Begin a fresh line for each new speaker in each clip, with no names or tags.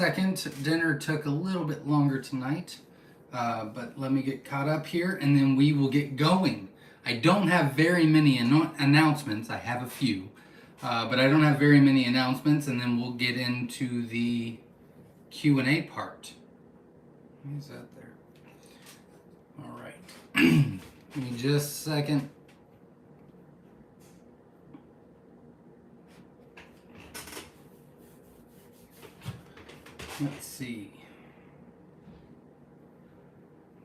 Second, dinner took a little bit longer tonight, but let me get caught up here and then we will get going. I don't have very many announcements. I have a few, but I don't have very many announcements, and then we'll get into the Q&A part. Who's that there? All right. Give me just a second. Let's see.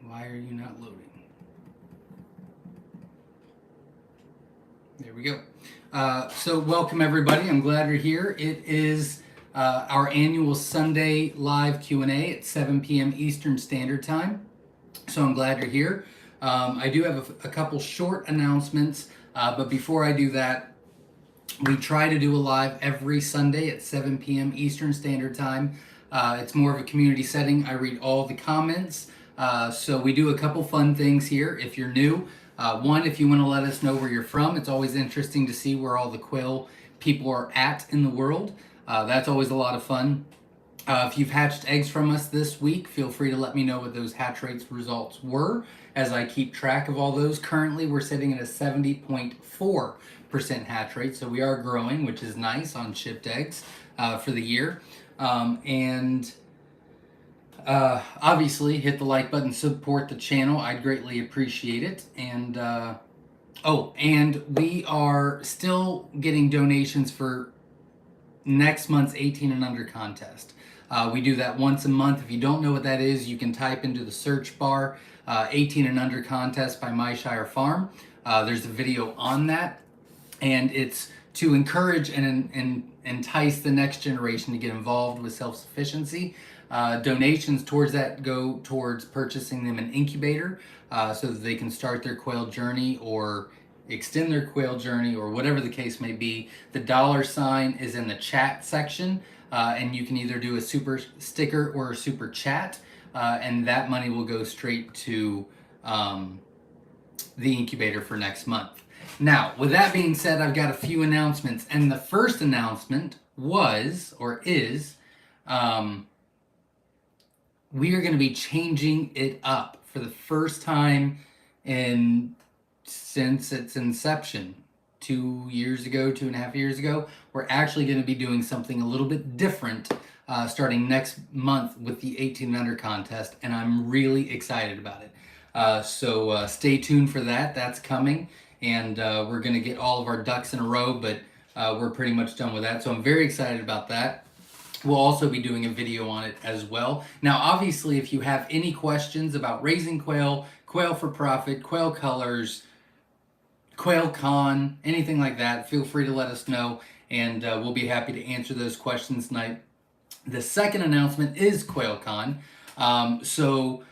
Why are you not loading? There we go. So welcome everybody. I'm glad you're here. It is our annual Sunday live Q&A at 7 p.m. Eastern Standard Time. So I'm glad you're here. I do have a couple short announcements, but before I do that, we try to do a live every Sunday at 7 p.m. Eastern Standard Time. It's more of a community setting. I read all the comments. So we do a couple fun things here. If you're new, one, if you want to let us know where you're from, it's always interesting to see where all the quail people are at in the world. That's always a lot of fun. If you've hatched eggs from us this week, feel free to let me know what those hatch rates results were as I keep track of all those. Currently, we're sitting at a 70.4% hatch rate, so we are growing, which is nice on shipped eggs for the year. Obviously, hit the like button, support the channel. I'd greatly appreciate it. And we are still getting donations for next month's 18 and under contest. We do that once a month. If you don't know what that is, you can type into the search bar 18 and under contest by Myshire Farm. There's a video on that, and it's to encourage and entice the next generation to get involved with self-sufficiency. Donations towards that go towards purchasing them an incubator so that they can start their quail journey or extend their quail journey or whatever the case may be. The $ is in the chat section, and you can either do a super sticker or a super chat, and that money will go straight to the incubator for next month. Now, with that being said, I've got a few announcements, and the first announcement was, or is, we are going to be changing it up for the first time since its inception 2 years ago, 2.5 years ago. We're actually going to be doing something a little bit different starting next month with the 18 and under contest, and I'm really excited about it. So stay tuned for that. That's coming, and we're going to get all of our ducks in a row, but we're pretty much done with that. So I'm very excited about that. We'll also be doing a video on it as well. Now, obviously, if you have any questions about raising quail, quail for profit, quail colors, quail con, anything like that, feel free to let us know, and we'll be happy to answer those questions tonight. The second announcement is QuailCon. So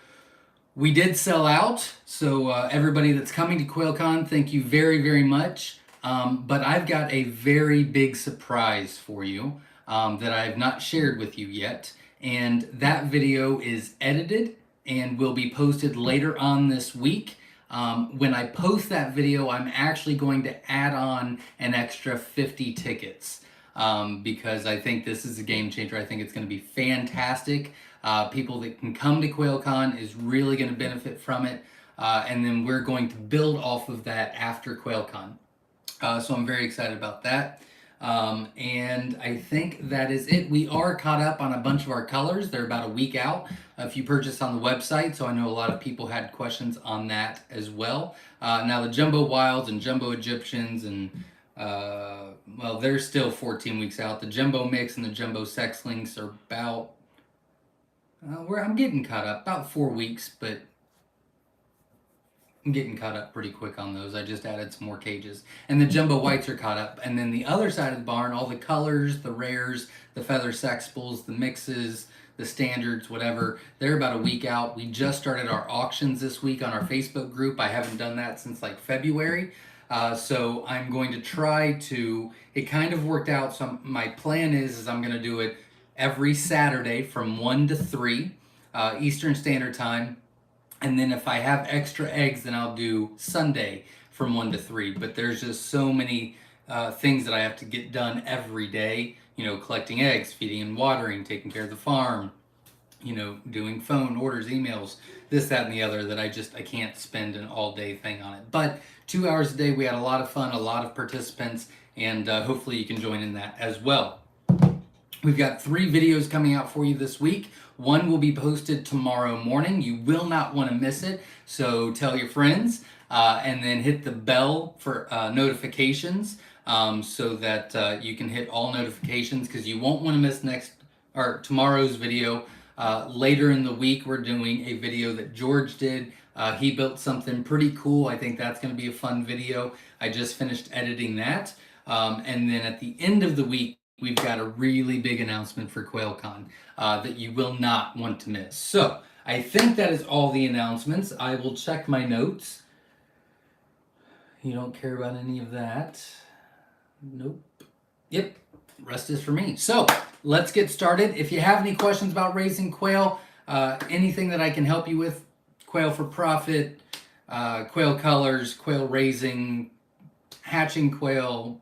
we did sell out. So everybody that's coming to QuailCon, thank you very, very much. But I've got a very big surprise for you that I have not shared with you yet. And that video is edited and will be posted later on this week. When I post that video, I'm actually going to add on an extra 50 tickets because I think this is a game changer. I think it's going to be fantastic. People that can come to QuailCon is really going to benefit from it. And then we're going to build off of that after QuailCon. So I'm very excited about that. And I think that is it. We are caught up on a bunch of our colors. They're about a week out if you purchase on the website. So I know a lot of people had questions on that as well. Now the Jumbo Wilds and Jumbo Egyptians and, well, they're still 14 weeks out. The Jumbo Mix and the Jumbo Sexlinks are about, I'm getting caught up, about 4 weeks, but I'm getting caught up pretty quick on those. I just added some more cages. And the Jumbo Whites are caught up. And then the other side of the barn, all the colors, the rares, the feather sexables, the mixes, the standards, whatever, they're about a week out. We just started our auctions this week on our Facebook group. I haven't done that since like February. So I'm going to try to, it kind of worked out. So my plan is I'm going to do it every Saturday from 1 to 3 Eastern Standard Time. And then if I have extra eggs, then I'll do Sunday from 1 to 3. But there's just so many things that I have to get done every day collecting eggs, feeding and watering, taking care of the farm, doing phone orders, emails, this, that, and the other, that I can't spend an all day thing on it. But 2 hours a day, we had a lot of fun, a lot of participants, and hopefully you can join in that as well. We've got 3 videos coming out for you this week. One will be posted tomorrow morning. You will not want to miss it, so tell your friends, and then hit the bell for notifications, so that you can hit all notifications, because you won't want to miss tomorrow's video. Later in the week, we're doing a video that George did. He built something pretty cool. I think that's going to be a fun video. I just finished editing that. And then at the end of the week, we've got a really big announcement for QuailCon that you will not want to miss. So I think that is all the announcements. I will check my notes. You don't care about any of that? Nope. Yep. Rest is for me. So let's get started. If you have any questions about raising quail, anything that I can help you with, quail for profit, quail colors, quail raising, hatching quail,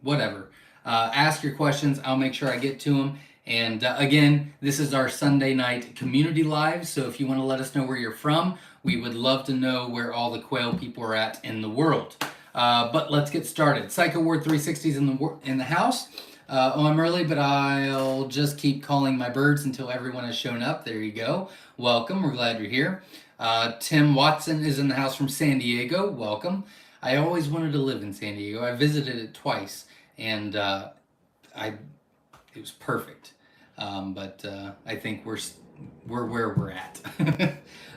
whatever, ask your questions. I'll make sure I get to them. And again, this is our Sunday night community live. So if you want to let us know where you're from, we would love to know where all the quail people are at in the world. But let's get started. Psycho Ward 360 is in the house. I'm early, but I'll just keep calling my birds until everyone has shown up. There you go. Welcome. We're glad you're here. Tim Watson is in the house from San Diego. Welcome. I always wanted to live in San Diego. I visited it twice, and it was perfect. But I think we're where we're at.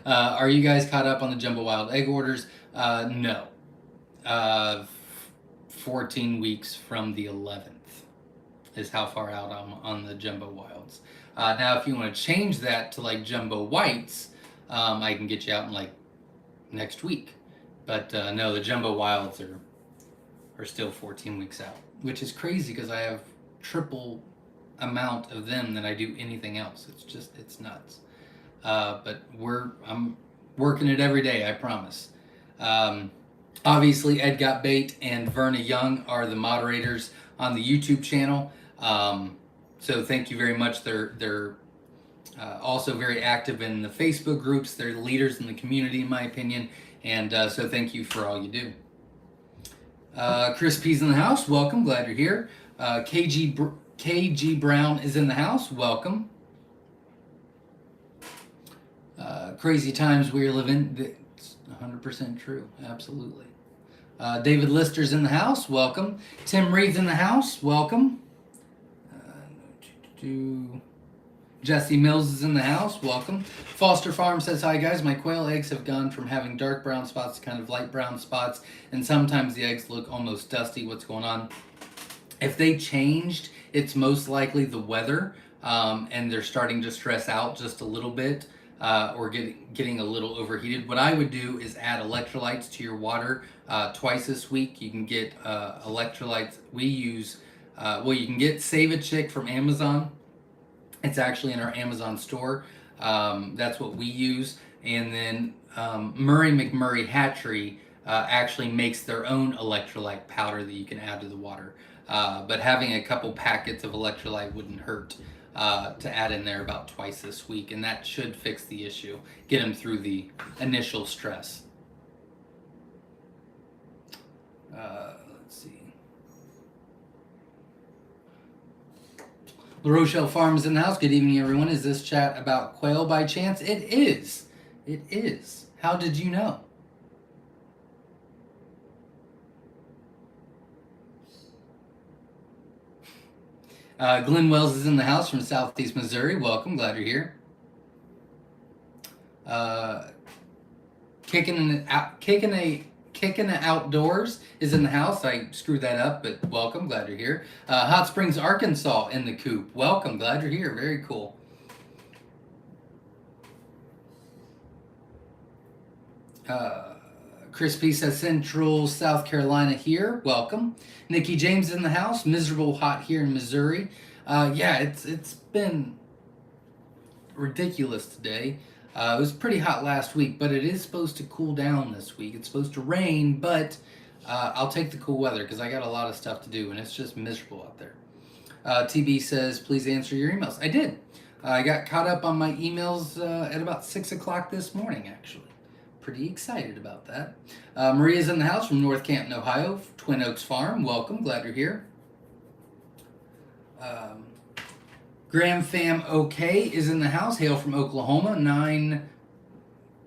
Are you guys caught up on the Jumbo Wild egg orders? No. 14 weeks from the 11th is how far out I'm on the Jumbo Wilds. Now, if you want to change that to like Jumbo Whites, I can get you out in like next week. But no, the Jumbo Wilds are still 14 weeks out, which is crazy because I have triple amount of them than I do anything else. It's nuts. But I'm working it every day, I promise. Obviously, Ed Got Bait and Verna Young are the moderators on the YouTube channel. So thank you very much. They're also very active in the Facebook groups. They're leaders in the community, in my opinion. And so thank you for all you do. Chris P's in the house. Welcome. Glad you're here. KG Brown is in the house. Welcome. Crazy times we're living. It's 100% true. Absolutely. David Lister's in the house. Welcome. Tim Reed's in the house. Welcome. Jesse Mills is in the house. Welcome. Foster Farm says, hi guys, my quail eggs have gone from having dark brown spots to kind of light brown spots, and sometimes the eggs look almost dusty. What's going on? If they changed, it's most likely the weather, and they're starting to stress out just a little bit, or getting a little overheated. What I would do is add electrolytes to your water twice this week. You can get electrolytes. We use, you can get Save a Chick from Amazon. It's actually in our Amazon store. That's what we use. And then Murray McMurray Hatchery actually makes their own electrolyte powder that you can add to the water. But having a couple packets of electrolyte wouldn't hurt to add in there about twice this week. And that should fix the issue, get them through the initial stress. Let's see. La Rochelle Farm is in the house. Good evening, everyone. Is this chat about quail by chance? It is. It is. How did you know? Glenn Wells is in the house from Southeast Missouri. Welcome. Glad you're here. Kicking Outdoors is in the house. I screwed that up, but welcome. Glad you're here. Hot Springs, Arkansas in the coop. Welcome. Glad you're here. Very cool. Chris P says Central South Carolina here. Welcome. Nikki James in the house. Miserable hot here in Missouri. Yeah, it's been ridiculous today. It was pretty hot last week, but it is supposed to cool down this week. It's supposed to rain, but I'll take the cool weather because I got a lot of stuff to do, and it's just miserable out there. TB says, please answer your emails. I did. I got caught up on my emails at about 6 o'clock this morning, actually. Pretty excited about that. Maria's in the house from North Canton, Ohio, Twin Oaks Farm. Welcome. Glad you're here. Graham Fam OK is in the house. Hail from Oklahoma.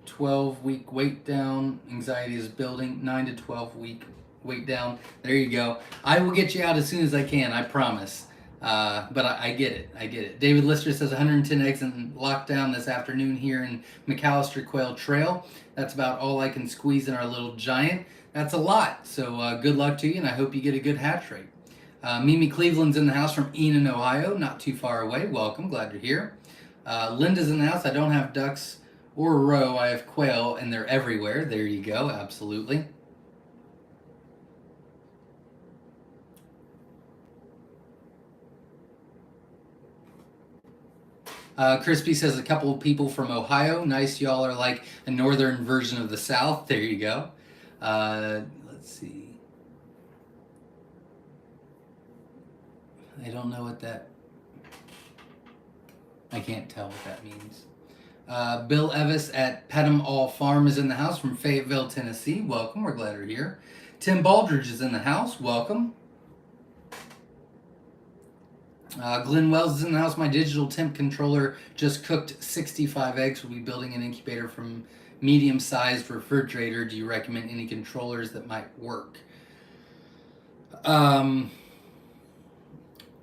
12 week weight down. Anxiety is building. 9 to 12 week weight down. There you go. I will get you out as soon as I can. I promise. But I get it. I get it. David Lister says 110 eggs in lockdown this afternoon here in McAllister Quail Trail. That's about all I can squeeze in our little giant. That's a lot. So good luck to you, and I hope you get a good hatch rate. Mimi Cleveland's in the house from Enon, Ohio, not too far away. Welcome, glad you're here. Linda's in the house. I don't have ducks or roe. I have quail, and they're everywhere. There you go, absolutely. Crispy says a couple of people from Ohio. Nice, y'all are like a northern version of the South. There you go. Let's see. I don't know what that... I can't tell what that means. Bill Evis at Pet'em All Farm is in the house from Fayetteville, Tennessee. Welcome, we're glad you're here. Tim Baldridge is in the house. Welcome. Glenn Wells is in the house. My digital temp controller just cooked 65 eggs. We'll be building an incubator from medium-sized refrigerator. Do you recommend any controllers that might work?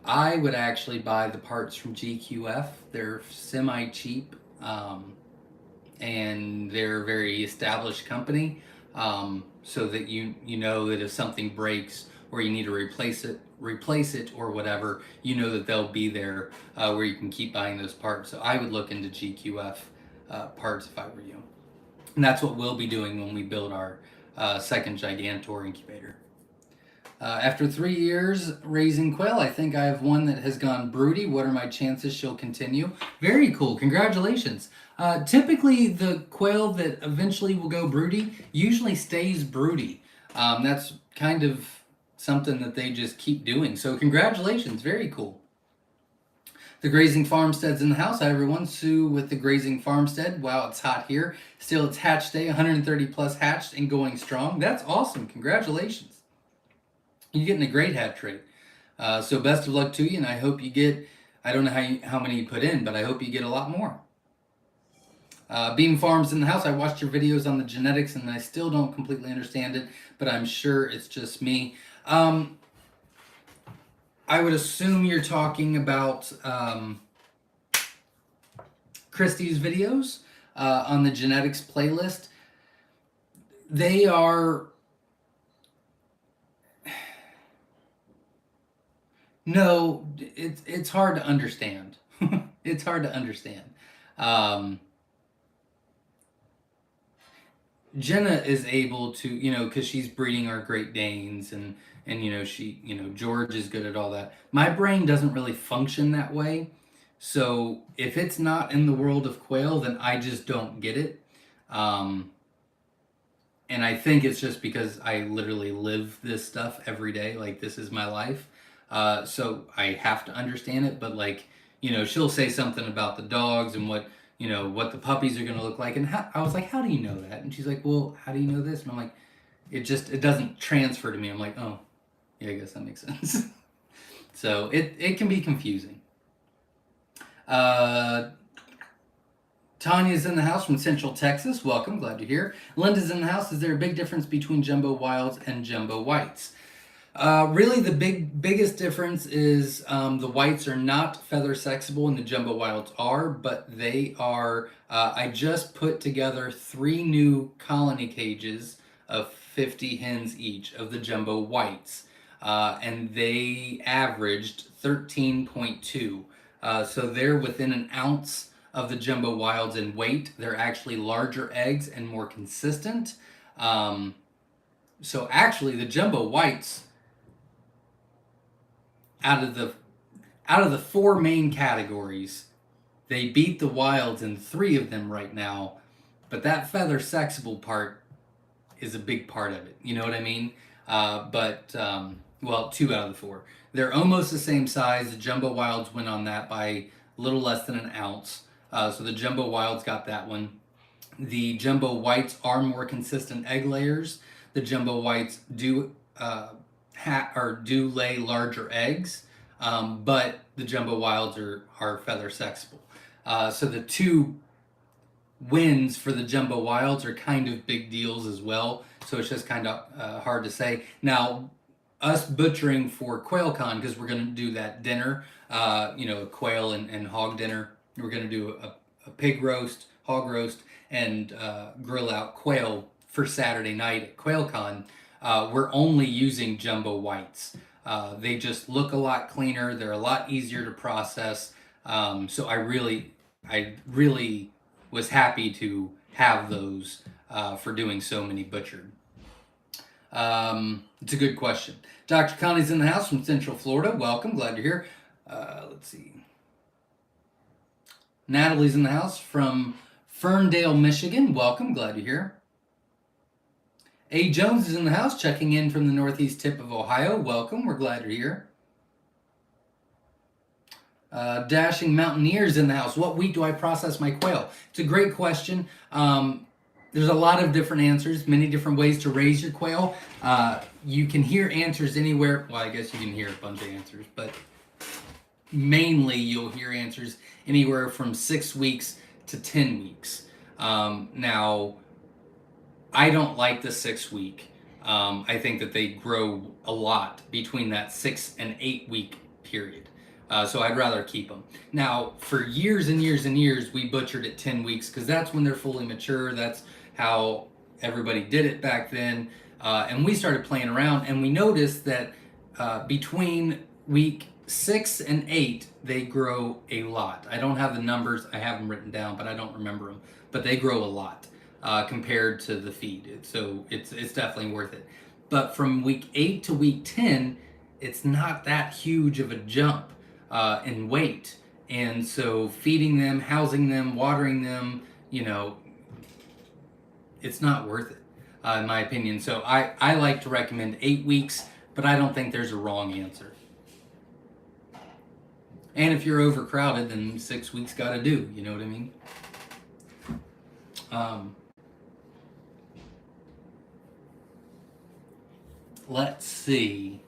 I would actually buy the parts from GQF. They're semi-cheap, and they're a very established company, so that you know that if something breaks or you need to replace it or whatever, you know that they'll be there where you can keep buying those parts. So I would look into GQF parts if I were you. And that's what we'll be doing when we build our second Gigantor incubator. After 3 years raising quail, I think I have one that has gone broody. What are my chances she'll continue? Very cool. Congratulations. Typically, the quail that eventually will go broody usually stays broody. That's kind of something that they just keep doing. So congratulations. Very cool. The Grazing Farmstead's in the house. Hi, everyone. Sue with the Grazing Farmstead. Wow, it's hot here. Still, it's hatch day. 130 plus hatched and going strong. That's awesome. Congratulations. You're getting a great hatch rate. So best of luck to you, and I hope you get, I don't know how many you put in, but I hope you get a lot more. Beam Farms in the house. I watched your videos on the genetics, and I still don't completely understand it, but I'm sure it's just me. I would assume you're talking about Christie's videos on the genetics playlist. They are... No, it's hard to understand. It's hard to understand. Jenna is able to, because she's breeding our Great Danes, and George is good at all that. My brain doesn't really function that way. So if it's not in the world of quail, then I just don't get it. And I think it's just because I literally live this stuff every day. Like, this is my life. So I have to understand it, but she'll say something about the dogs and what the puppies are going to look like. And I was like, how do you know that? And she's like, well, how do you know this? And I'm like, it doesn't transfer to me. I'm like, oh, yeah, I guess that makes sense. So it can be confusing. Tanya's in the house from Central Texas. Welcome, glad you're here. Linda's in the house. Is there a big difference between jumbo wilds and jumbo whites? Really, the biggest difference is the whites are not feather sexable and the jumbo wilds are, but they are. I just put together 3 new colony cages of 50 hens each of the jumbo whites, and they averaged 13.2. So they're within an ounce of the jumbo wilds in weight. They're actually larger eggs and more consistent. So actually, the jumbo whites, out of the 4 main categories, they beat the wilds in 3 of them right now. But that feather sexable part is a big part of it. You know what I mean? Well, 2 out of the 4. They're almost the same size. The Jumbo Wilds went on that by a little less than an ounce. So the Jumbo Wilds got that one. The Jumbo Whites are more consistent egg layers. The Jumbo Whites do do lay larger eggs, but the Jumbo Wilds are feather sexable. So the two wins for the Jumbo Wilds are kind of big deals as well. So it's just kind of hard to say. Now, us butchering for QuailCon, because we're going to do that dinner, a quail and hog dinner. We're going to do a pig roast, hog roast, and grill out quail for Saturday night at QuailCon. We're only using Jumbo Whites. They just look a lot cleaner. They're a lot easier to process. So I really was happy to have those for doing so many butchered. It's a good question. Dr. Connie's in the house from Central Florida. Welcome. Glad you're here. Let's see. Natalie's in the house from Ferndale, Michigan. Welcome. Glad you're here. A. Jones is in the house, checking in from the northeast tip of Ohio. Welcome. We're glad you're here. Dashing Mountaineers in the house. What week do I process my quail? It's a great question. There's a lot of different answers, many different ways to raise your quail. You can hear answers anywhere. Well, I guess you can hear a bunch of answers, but mainly you'll hear answers anywhere from 6 weeks to 10 weeks. Now, I don't like the 6 week. I think that they grow a lot between that 6 and 8 week period. So I'd rather keep them. Now, for years and years and years, we butchered at 10 weeks because that's when they're fully mature. That's how everybody did it back then. And we started playing around, and we noticed that between week 6 and 8, they grow a lot. I don't have the numbers. I have them written down, but I don't remember them. But they grow a lot compared to the feed. So it's definitely worth it. But from week 8 to week 10, it's not that huge of a jump in weight. And so feeding them, housing them, watering them, it's not worth it, in my opinion. So I like to recommend 8 weeks, but I don't think there's a wrong answer. And if you're overcrowded, then 6 weeks got to do, you know what I mean? Let's see.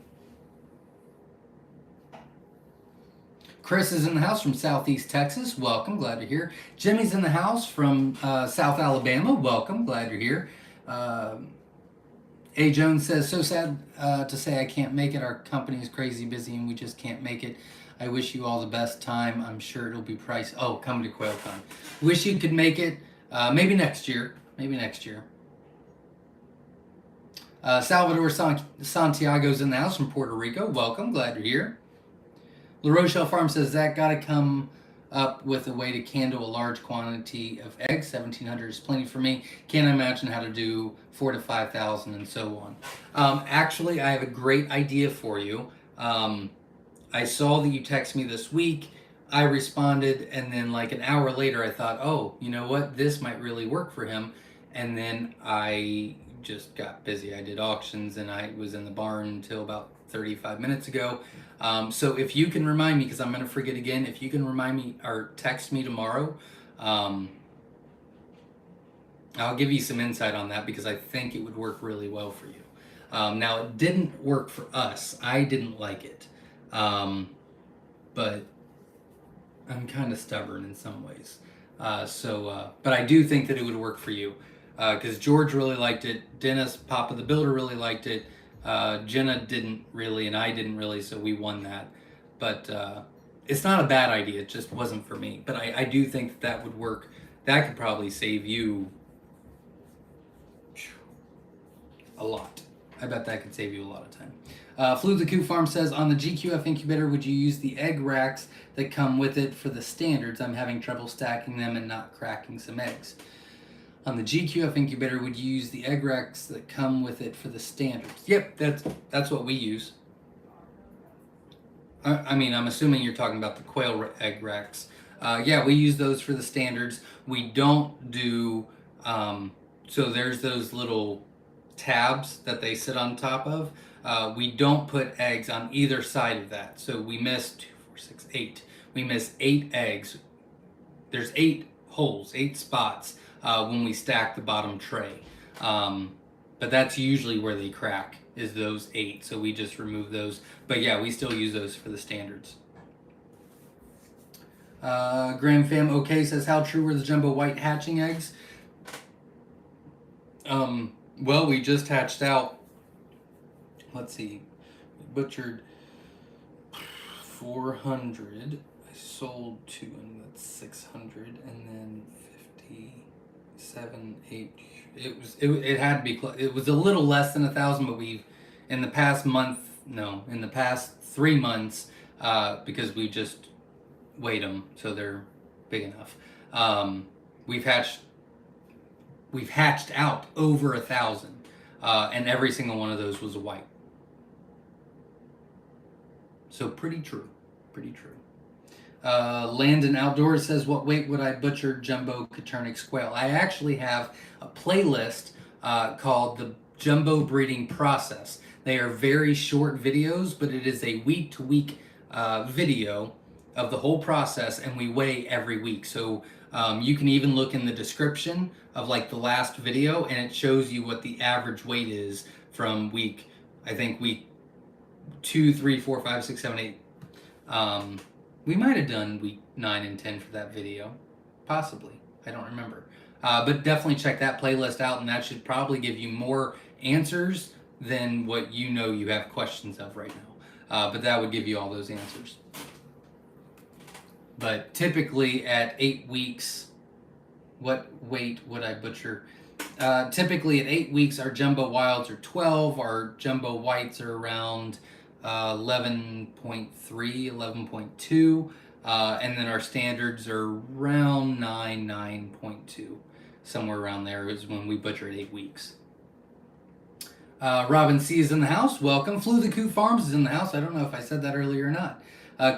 Chris is in the house from Southeast Texas. Welcome. Glad you're here. Jimmy's in the house from South Alabama. Welcome. Glad you're here. A. Jones says, so sad to say I can't make it. Our company is crazy busy and we just can't make it. I wish you all the best time. I'm sure it'll be pricey. Oh, come to QuailCon. Wish you could make it. Maybe next year. Salvador Santiago's in the house from Puerto Rico. Welcome. Glad you're here. La Rochelle Farm says, Zach, got to come up with a way to candle a large quantity of eggs. 1,700 is plenty for me. Can't imagine how to do 4,000 to 5,000 and so on. Actually, I have a great idea for you. I saw that you texted me this week. I responded, and then like an hour later, I thought, oh, you know what? This might really work for him. And then I just got busy. I did auctions, and I was in the barn until about 35 minutes ago. So if you can remind me, because I'm going to forget again, if you can remind me or text me tomorrow, I'll give you some insight on that because I think it would work really well for you. Now, it didn't work for us. I didn't like it. But I'm kind of stubborn in some ways. But I do think that it would work for you. Because George really liked it. Dennis, Papa the Builder, really liked it. Jenna didn't really, and I didn't really, so we won that. But it's not a bad idea. It just wasn't for me. But I do think that would work. That could probably save you a lot. I bet that could save you a lot of time. Flew the Coop Farm says, on the GQF incubator, would you use the egg racks that come with it for the standards? I'm having trouble stacking them and not cracking some eggs. On the GQF incubator, would you use the egg racks that come with it for the standards? Yep, that's what we use. I mean, I'm assuming you're talking about the quail egg racks. Yeah, we use those for the standards. We don't do, so there's those little tabs that they sit on top of. we don't put eggs on either side of that. So we miss 2, 4, 6, 8. We miss 8 eggs. There's 8 holes, 8 spots when we stack the bottom tray. But that's usually where they crack, is those 8. So we just remove those. But yeah, we still use those for the standards. Graham Fam OK says, how true were the jumbo white hatching eggs? Well, we just hatched out, let's see, we butchered 400. I sold 2, and that's 600, and then 57, 8. It had to be close. It was a little less than 1,000, but we've in the past 3 months, because we just weighed them so they're big enough. We've hatched out over 1,000, and every single one of those was a white. So pretty true, pretty true. Landon Outdoors says, what weight would I butcher jumbo Coturnix quail? I actually have a playlist called the Jumbo Breeding Process. They are very short videos, but it is a week-to-week video of the whole process, and we weigh every week. So you can even look in the description of like the last video, and it shows you what the average weight is from week 2, 3, 4, 5, 6, 7, 8. We might have done week 9 and 10 for that video, possibly. I don't remember. But definitely check that playlist out, and that should probably give you more answers than what you have questions of right now. But that would give you all those answers. But typically at 8 weeks, what weight would I butcher? Typically at 8 weeks, our jumbo wilds are 12. Our jumbo whites are around 11.3, 11.2. And then our standards are around 9, 9.2. Somewhere around there is when we butcher at 8 weeks. Robin C is in the house. Welcome. Flew the Coop Farms is in the house. I don't know if I said that earlier or not.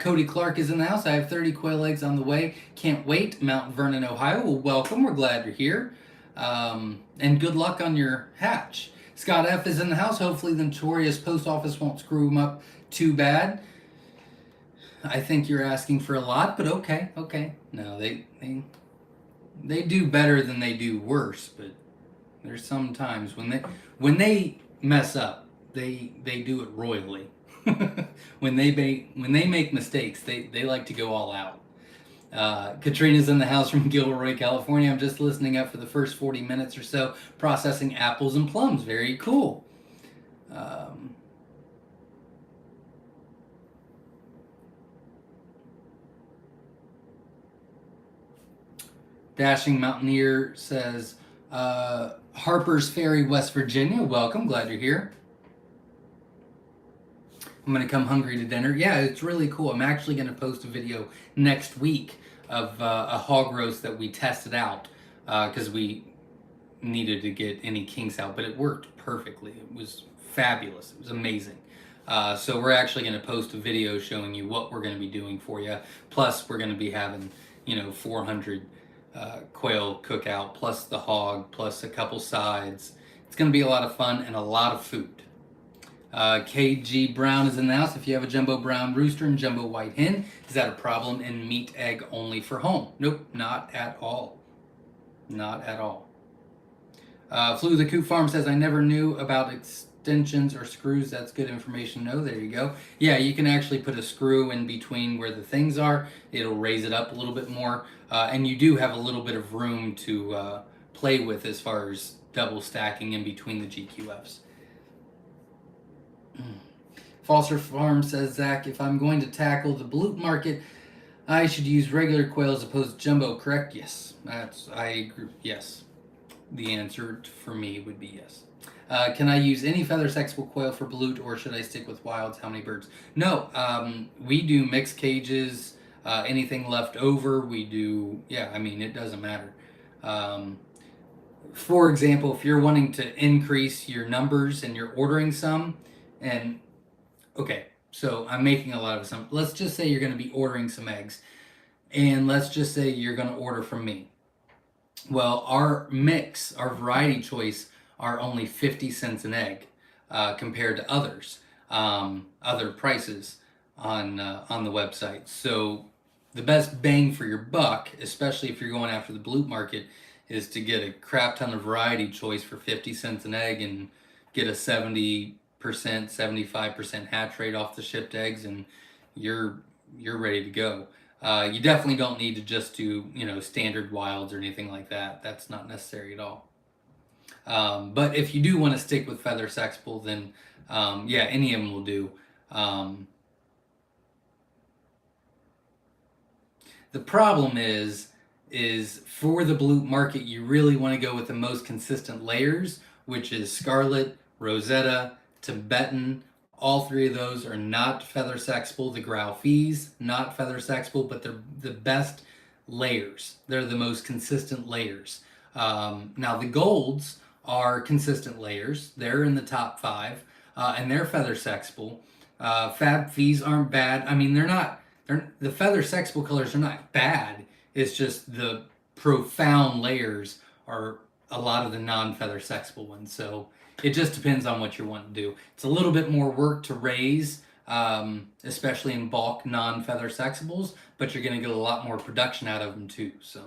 Cody Clark is in the house. I have 30 quail eggs on the way. Can't wait. Mount Vernon, Ohio. Well, welcome. We're glad you're here. And good luck on your hatch. Scott F is in the house. Hopefully the notorious post office won't screw him up too bad. I think you're asking for a lot, but okay. No, they do better than they do worse, but there's some times when they mess up, they do it royally. when they make mistakes, they like to go all out. Katrina's in the house from Gilroy, California. I'm just listening up for the first 40 minutes or so, processing apples and plums. Very cool. Dashing Mountaineer says, Harper's Ferry, West Virginia. Welcome. Glad you're here. I'm going to come hungry to dinner. Yeah, it's really cool. I'm actually going to post a video next week of a hog roast that we tested out because we needed to get any kinks out, but it worked perfectly. It was fabulous. It was amazing. So we're actually going to post a video showing you what we're going to be doing for you. Plus, we're going to be having, 400 quail cookout, plus the hog, plus a couple sides. It's going to be a lot of fun and a lot of food. KG Brown is in the house. If you have a jumbo brown rooster and jumbo white hen, is that a problem in meat egg only for home? Nope, not at all. Not at all. Flew the Coop Farm says, I never knew about extensions or screws. That's good information. No, there you go. Yeah, you can actually put a screw in between where the things are. It'll raise it up a little bit more. And you do have a little bit of room to play with as far as double stacking in between the GQFs. Foster Farm says, Zach, if I'm going to tackle the balut market, I should use regular quail as opposed to jumbo, correct? Yes, I agree. Yes, the answer for me would be yes. Can I use any feather sexable quail for balut, or should I stick with wilds? How many birds? No, we do mixed cages. Anything left over, we do. Yeah, I mean, it doesn't matter. For example, if you're wanting to increase your numbers and you're ordering some, and okay, so I'm making a lot of some. Let's just say you're going to be ordering some eggs, and let's just say you're going to order from me. Well, our mix, our variety choice, are only 50 cents an egg. compared to others, other prices on the website. So the best bang for your buck, especially if you're going after the blue market, is to get a crap ton of variety choice for 50 cents an egg and get a 70%, 75% hatch rate off the shipped eggs, and you're ready to go. You definitely don't need to just do, standard wilds or anything like that. That's not necessary at all. But if you do want to stick with feather sexable, then yeah, any of them will do. The problem is for the blue market, you really want to go with the most consistent layers, which is scarlet, rosetta, Tibetan. All three of those are not feather sexable. The Graufies, not feather sexable, but they're the best layers. They're the most consistent layers. Now the golds are consistent layers. They're in the top five, and they're feather sexable. Fab fees aren't bad. I mean, they're not. The feather sexable colors are not bad. It's just the profound layers are a lot of the non-feather sexable ones. So it just depends on what you want to do. It's a little bit more work to raise, especially in bulk non-feather sexables, but you're going to get a lot more production out of them too. So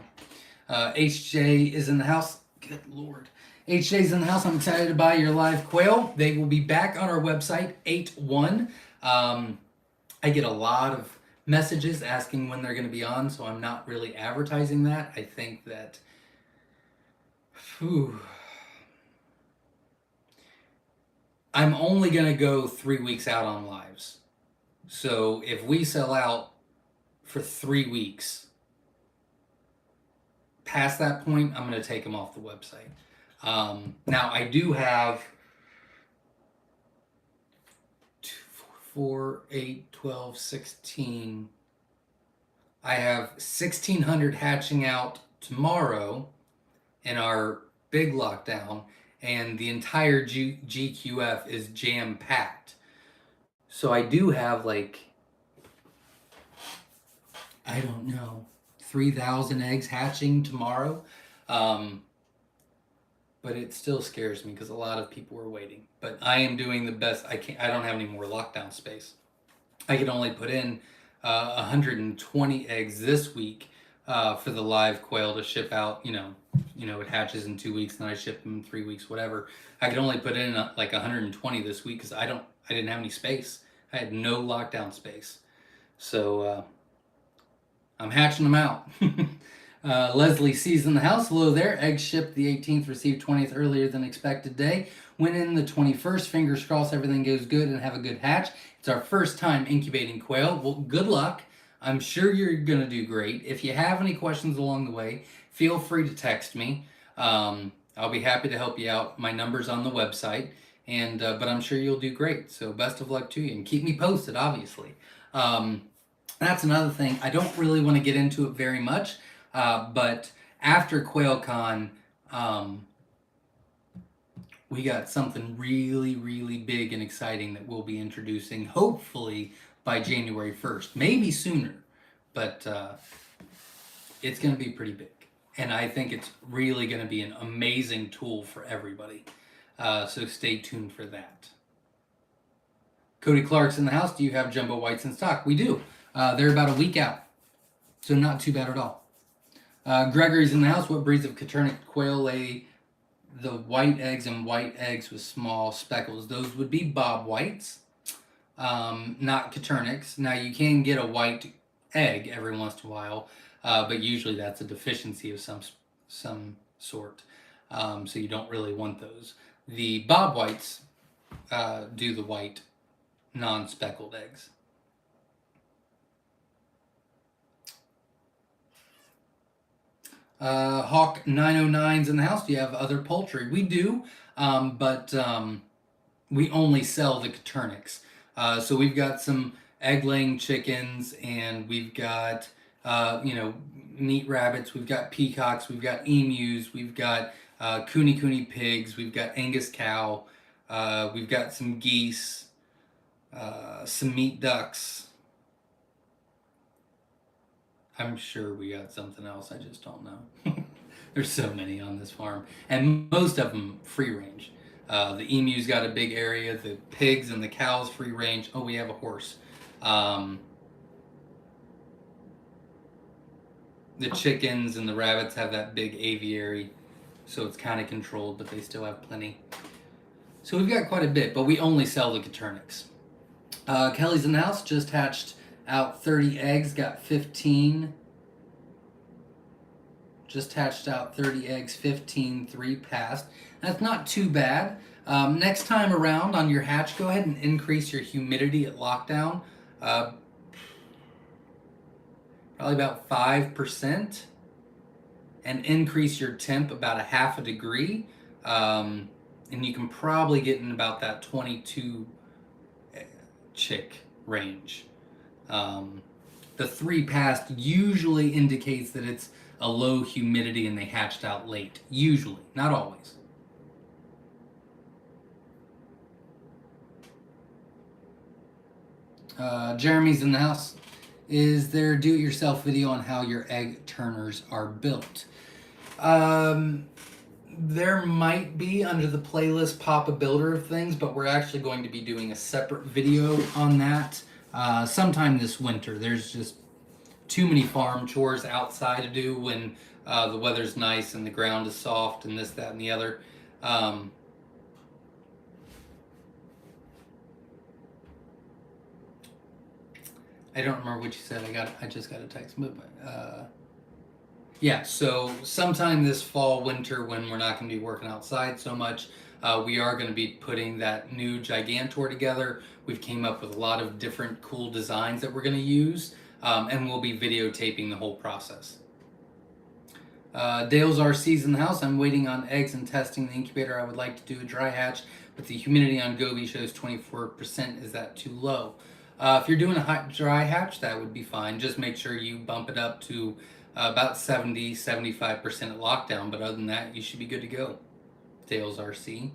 HJ is in the house. Good Lord. HJ's in the house. I'm excited to buy your live quail. They will be back on our website 8/1. I get a lot of messages asking when they're going to be on, so I'm not really advertising that. I think that I'm only going to go 3 weeks out on lives. So if we sell out for 3 weeks, past that point, I'm going to take them off the website. Now, I do have 4, 8, 12, 16. I have 1,600 hatching out tomorrow in our big lockdown, and the entire GQF is jam-packed. So I do have I don't know, 3,000 eggs hatching tomorrow. But it still scares me because a lot of people are waiting. But I am doing the best I can. I don't have any more lockdown space. I can only put in 120 eggs this week for the live quail to ship out. It hatches in 2 weeks, and then I ship them in 3 weeks, whatever. I could only put in 120 this week because I didn't have any space. I had no lockdown space. So I'm hatching them out. Leslie C's in the house. Hello there. Eggs shipped the 18th, received 20th earlier than expected day. Went in the 21st. Fingers crossed everything goes good and have a good hatch. It's our first time incubating quail. Well, good luck. I'm sure you're going to do great. If you have any questions along the way, feel free to text me. I'll be happy to help you out. My number's on the website, but I'm sure you'll do great. So best of luck to you, and keep me posted, obviously. That's another thing. I don't really want to get into it very much. But after QuailCon, we got something really, really big and exciting that we'll be introducing, hopefully by January 1st, maybe sooner, but it's going to be pretty big. And I think it's really going to be an amazing tool for everybody. So stay tuned for that. Cody Clark's in the house. Do you have jumbo whites in stock? We do. They're about a week out, so not too bad at all. Gregory's in the house. What breeds of Coternic quail lay the white eggs and white eggs with small speckles? Those would be bob whites, not Coternics. Now, you can get a white egg every once in a while, but usually that's a deficiency of some sort, so you don't really want those. The bob whites do the white non-speckled eggs. Hawk 909's in the house. Do you have other poultry? We do, but we only sell the Coternics. So we've got some egg-laying chickens, and we've got meat rabbits. We've got peacocks. We've got emus. We've got cooney pigs. We've got Angus cow. We've got some geese. Some meat ducks. I'm sure we got something else. I just don't know. There's so many on this farm, and most of them free range. The emu's got a big area. The pigs and the cows free range. Oh, we have a horse. The chickens and the rabbits have that big aviary, so it's kind of controlled, but they still have plenty. So we've got quite a bit, but we only sell the Caternix. Kelly's in the house, just hatched out 30 eggs, got 15. Just hatched out 30 eggs, 15, 3 passed. That's not too bad. Next time around on your hatch, go ahead and increase your humidity at lockdown. Probably about 5%. And increase your temp about a half a degree. And you can probably get in about that 22 chick range. The 3 passed usually indicates that it's a low humidity and they hatched out late. Usually, not always. Jeremy's in the house. Is there a do-it-yourself video on how your egg turners are built? There might be under the playlist Pop a Builder of things, but we're actually going to be doing a separate video on that sometime this winter. There's just too many farm chores outside to do when the weather's nice and the ground is soft and this, that, and the other. I don't remember what you said. I just got a text, but yeah. So sometime this fall, winter, when we're not going to be working outside so much, we are going to be putting that new Gigantor together. We've came up with a lot of different cool designs that we're going to use, and we'll be videotaping the whole process. Dale's RC's in the house. I'm waiting on eggs and testing the incubator. I would like to do a dry hatch, but the humidity on Goby shows 24%. Is that too low? If you're doing a hot dry hatch, that would be fine. Just make sure you bump it up to about 70-75% at lockdown, but other than that, you should be good to go. Dale's RC.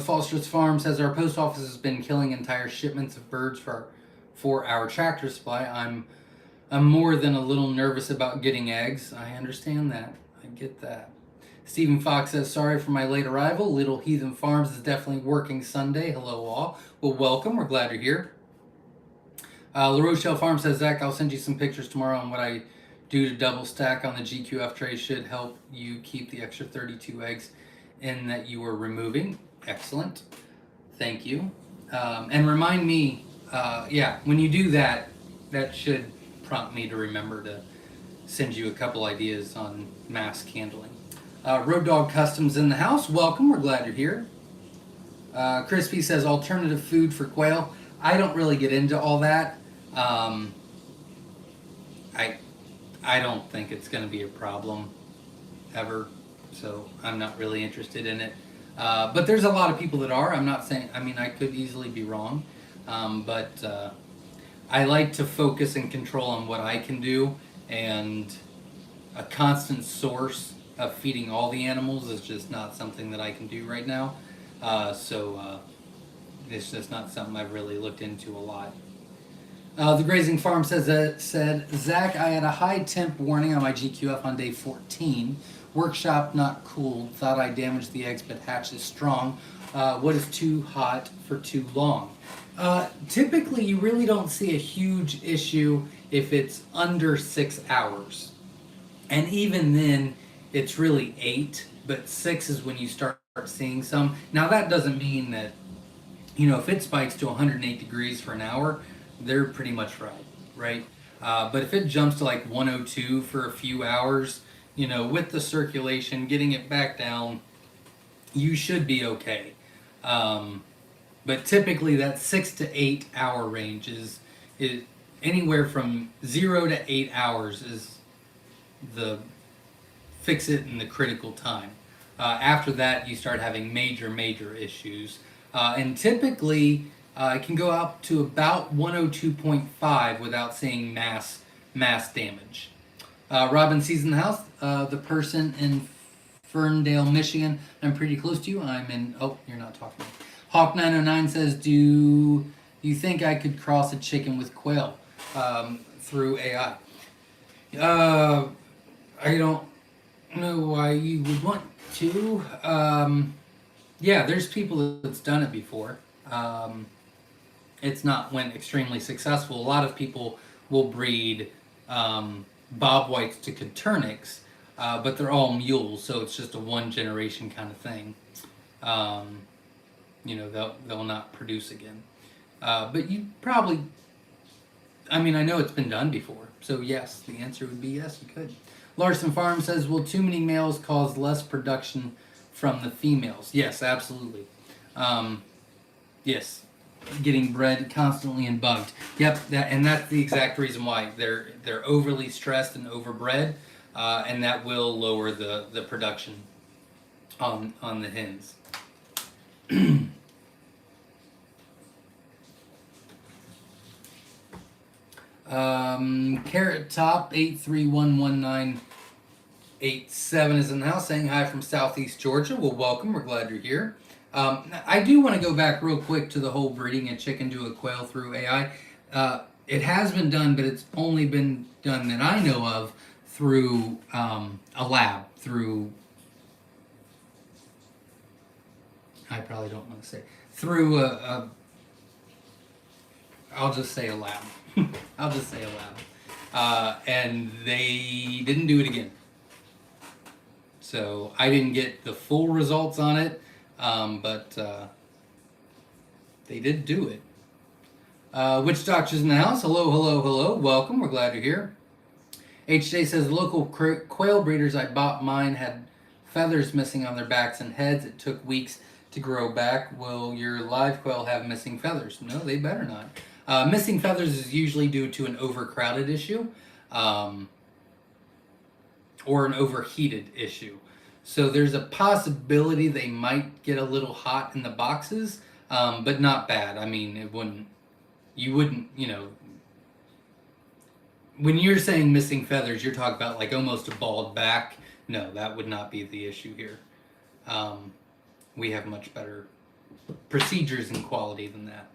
Foster's Farm says our post office has been killing entire shipments of birds for our tractor supply. I'm more than a little nervous about getting eggs. I understand that. I get that. Stephen Fox says, sorry for my late arrival. Little Heathen Farms is definitely working Sunday. Hello all. Well, welcome. We're glad you're here. La Rochelle Farm says, Zach, I'll send you some pictures tomorrow on what I do to double stack on the GQF tray. Should help you keep the extra 32 eggs in that you were removing. Excellent. Thank you. And remind me, yeah, when you do that, that should prompt me to remember to send you a couple ideas on mask handling. Road Dog Customs in the house. Welcome. We're glad you're here. Crispy says alternative food for quail. I don't really get into all that. I don't think it's going to be a problem ever, so I'm not really interested in it. But there's a lot of people that are. I'm not saying, I mean, I could easily be wrong, but I like to focus and control on what I can do, and a constant source of feeding all the animals is just not something that I can do right now. So it's just not something I've really looked into a lot. The Grazing Farm said, Zach, I had a high temp warning on my GQF on day 14. Workshop not cooled. Thought I damaged the eggs, but hatch is strong. What is too hot for too long? Typically, you really don't see a huge issue if it's under 6 hours. And even then, it's really 8, but 6 is when you start seeing some. Now, that doesn't mean that, you know, if it spikes to 108 degrees for an hour, they're pretty much right? But if it jumps to like 102 for a few hours, you know, with the circulation, getting it back down, you should be okay. But typically that 6 to 8 hour range is anywhere from 0 to 8 hours is the fix it in the critical time. After that, you start having major issues. And typically, it can go up to about 102.5 without seeing mass damage. Robin sees in the house, the person in Ferndale, Michigan. I'm pretty close to you. I'm in, oh, you're not talking. Hawk909 says, do you think I could cross a chicken with quail through AI? know why you would want to. Yeah, there's people that's done it before. Um, it's not went extremely successful. A lot of people will breed bob whites to Coturnics, but they're all mules, so it's just a one generation kind of thing. Um, they'll not produce again. But you probably, I mean, I know it's been done before, so yes, the answer would be yes, you could. Larson Farm says, will too many males cause less production from the females? Yes, absolutely. Um, yes, getting bred constantly and bugged. Yep, and that's the exact reason why they're overly stressed and overbred, and that will lower the production on the hens. Carrot Top 8311987 is in the house saying hi from Southeast Georgia. Well, welcome. We're glad you're here. I do want to go back real quick to the whole breeding a chicken to a quail through AI. It has been done, but it's only been done that I know of through a lab. Through I probably don't want to say through I'll just say a lab. I'll just say a lab. And they didn't do it again. So I didn't get the full results on it, but they did do it. Witch Doctor's in the house. Hello, hello, hello. Welcome. We're glad you're here. HJ says the local quail breeders I bought mine had feathers missing on their backs and heads. It took weeks to grow back. Will your live quail have missing feathers? No, they better not. Missing feathers is usually due to an overcrowded issue or an overheated issue. So there's a possibility they might get a little hot in the boxes, but not bad. I mean, you wouldn't, when you're saying missing feathers, you're talking about like almost a bald back. No, that would not be the issue here. We have much better procedures and quality than that.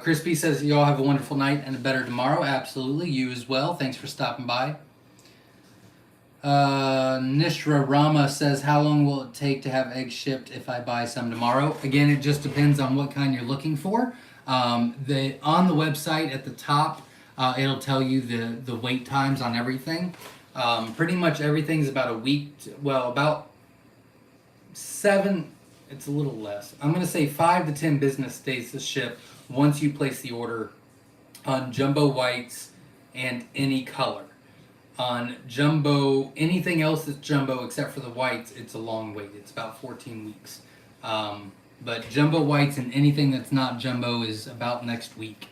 Crispy says you all have a wonderful night and a better tomorrow. Absolutely, you as well. Thanks for stopping by. Nishra Rama says, how long will it take to have eggs shipped if I buy some tomorrow? Again, it just depends on what kind you're looking for. On the website at the top, it'll tell you the wait times on everything. Pretty much everything's about a week. About 7. It's a little less. I'm going to say 5 to 10 business days to ship once you place the order on jumbo whites and any color. On jumbo, anything else that's jumbo except for the whites, it's a long wait. It's about 14 weeks. But jumbo whites and anything that's not jumbo is about next week.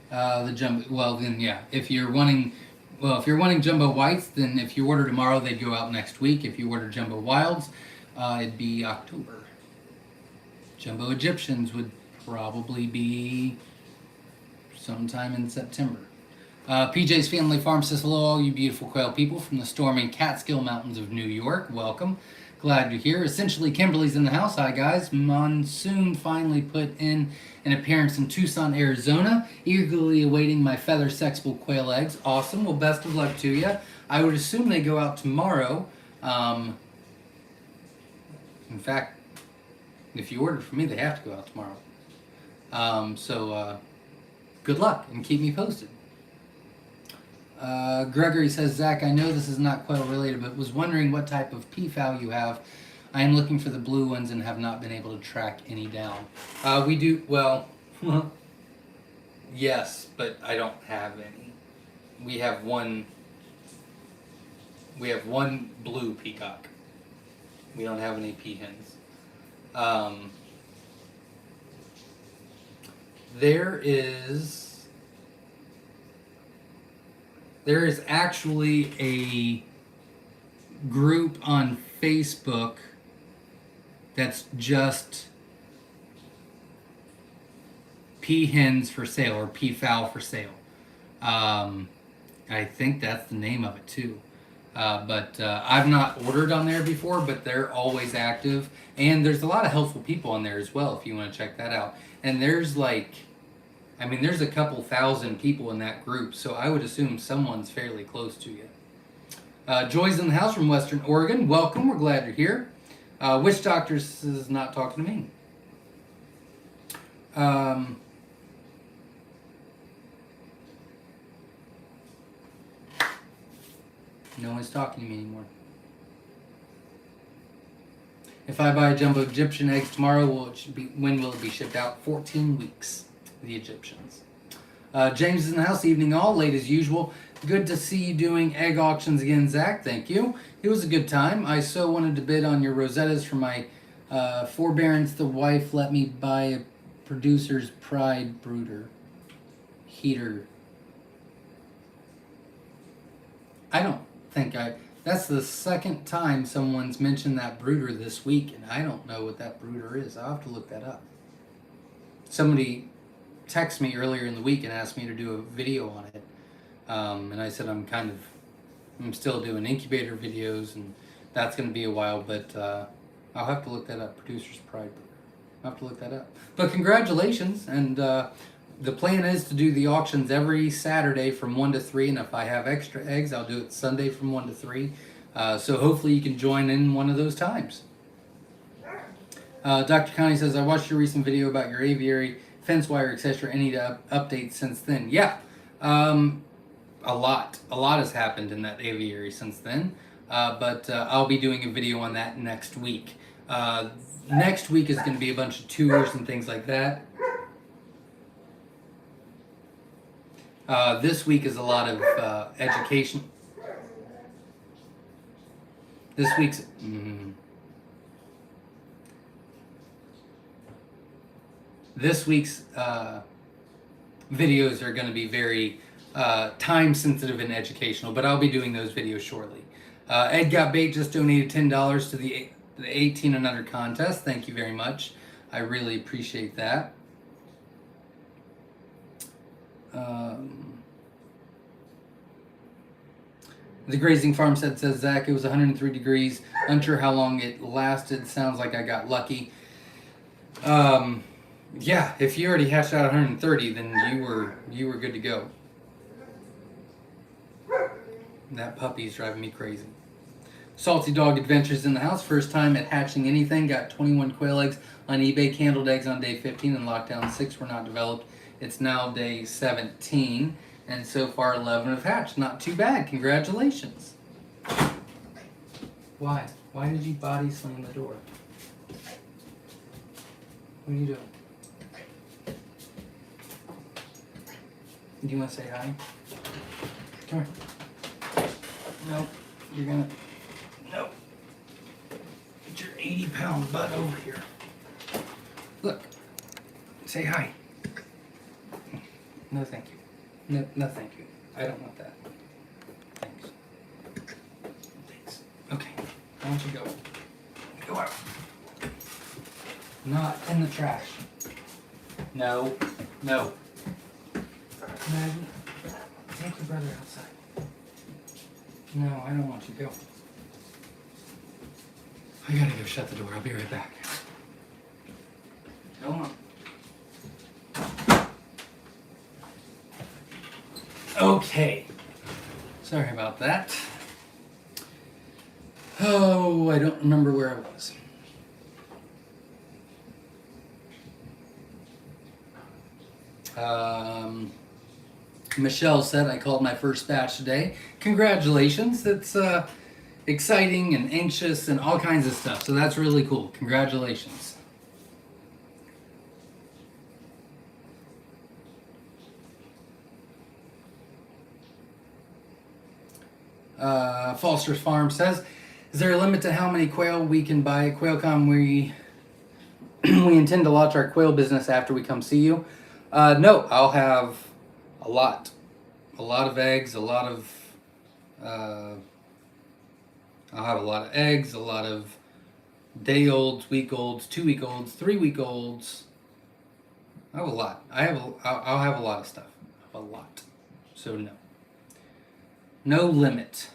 The jumbo. Well, then yeah. If you're wanting jumbo whites, then if you order tomorrow, they'd go out next week. If you order jumbo wilds, it'd be October. Jumbo Egyptians would probably be sometime in September. PJ's Family Farm says, hello, all you beautiful quail people from the stormy Catskill Mountains of New York. Welcome. Glad you're here. Essentially, Kimberly's in the house. Hi, guys. Monsoon finally put in an appearance in Tucson, Arizona. Eagerly awaiting my feather sexable quail eggs. Awesome. Well, best of luck to you. I would assume they go out tomorrow. In fact, if you order from me, they have to go out tomorrow. So good luck and keep me posted. Gregory says, Zach, I know this is not quail related, but was wondering what type of peafowl you have. I am looking for the blue ones and have not been able to track any down. We do, well, yes, but I don't have any. We have one blue peacock. We don't have any peahens. There is actually a group on Facebook that's just peahens for sale or peafowl for sale. I think that's the name of it too. But I've not ordered on there before, but they're always active. And there's a lot of helpful people on there as well if you want to check that out. And there's there's a couple thousand people in that group, so I would assume someone's fairly close to you. Joy's in the house from Western Oregon. Welcome, we're glad you're here. Witch Doctors is not talking to me. No one's talking to me anymore. If I buy jumbo Egyptian eggs tomorrow, when will it be shipped out? 14 weeks, the Egyptians. James is in the house. Evening all, late as usual. Good to see you doing egg auctions again, Zach. Thank you. It was a good time. I so wanted to bid on your Rosettas for my forbearance. The wife let me buy a producer's pride brooder. Heater. I don't think that's the second time someone's mentioned that brooder this week, and I don't know what that brooder is. I'll have to look that up. Somebody texted me earlier in the week and asked me to do a video on it. And I said I'm still doing Incubator videos, and that's going to be a while, but I'll have to look that up. Producer's Pride. I'll have to look that up. But congratulations, and the plan is to do the auctions every Saturday from 1 to 3, and if I have extra eggs, I'll do it Sunday from 1 to 3. So hopefully you can join in one of those times. Dr. Connie says, I watched your recent video about your aviary, fence wire, etc. Any updates since then? Yeah. A lot has happened in that aviary since then, but I'll be doing a video on that next week. Next week is going to be a bunch of tours and things like that. This week is a lot of education. This week's videos are going to be very time sensitive and educational, but I'll be doing those videos shortly. Ed Got Bait just donated $10 to the 18 and under contest. Thank you very much. I really appreciate that. The grazing farm says, Zach, it was 103 degrees. Unsure how long it lasted. Sounds like I got lucky. Yeah, if you already hatched out 130, then you were good to go. That puppy's driving me crazy. Salty Dog Adventures in the house. First time at hatching anything. Got 21 quail eggs on eBay. Candled eggs on day 15 and lockdown 6 were not developed. It's now day 17. And so far 11 have hatched. Not too bad. Congratulations. Why? Why did you body slam the door? What are you doing? Do you want to say hi? Come here. Nope. You're gonna... Nope. Get your 80-pound butt over here. Look. Say hi. No, thank you. No, thank you. I don't want that. Thanks. Thanks. Okay. Why don't you go? Go out. Not in the trash. No. No. Maggie, take your brother outside. No, I don't want you to go. I gotta go shut the door. I'll be right back. Go on. Okay. Sorry about that. Oh, I don't remember where I was. Michelle said I called my first batch today. Congratulations. That's exciting and anxious and all kinds of stuff. So that's really cool. Congratulations. Foster's Farm says, is there a limit to how many quail we can buy at QuailCon? We intend to launch our quail business after we come see you. No, I'll have a lot of eggs, I'll have a lot of eggs, a lot of day-olds, week-olds, 2-week-olds, 3-week-olds. I have a lot. I'll have a lot of stuff. A lot. So no limit.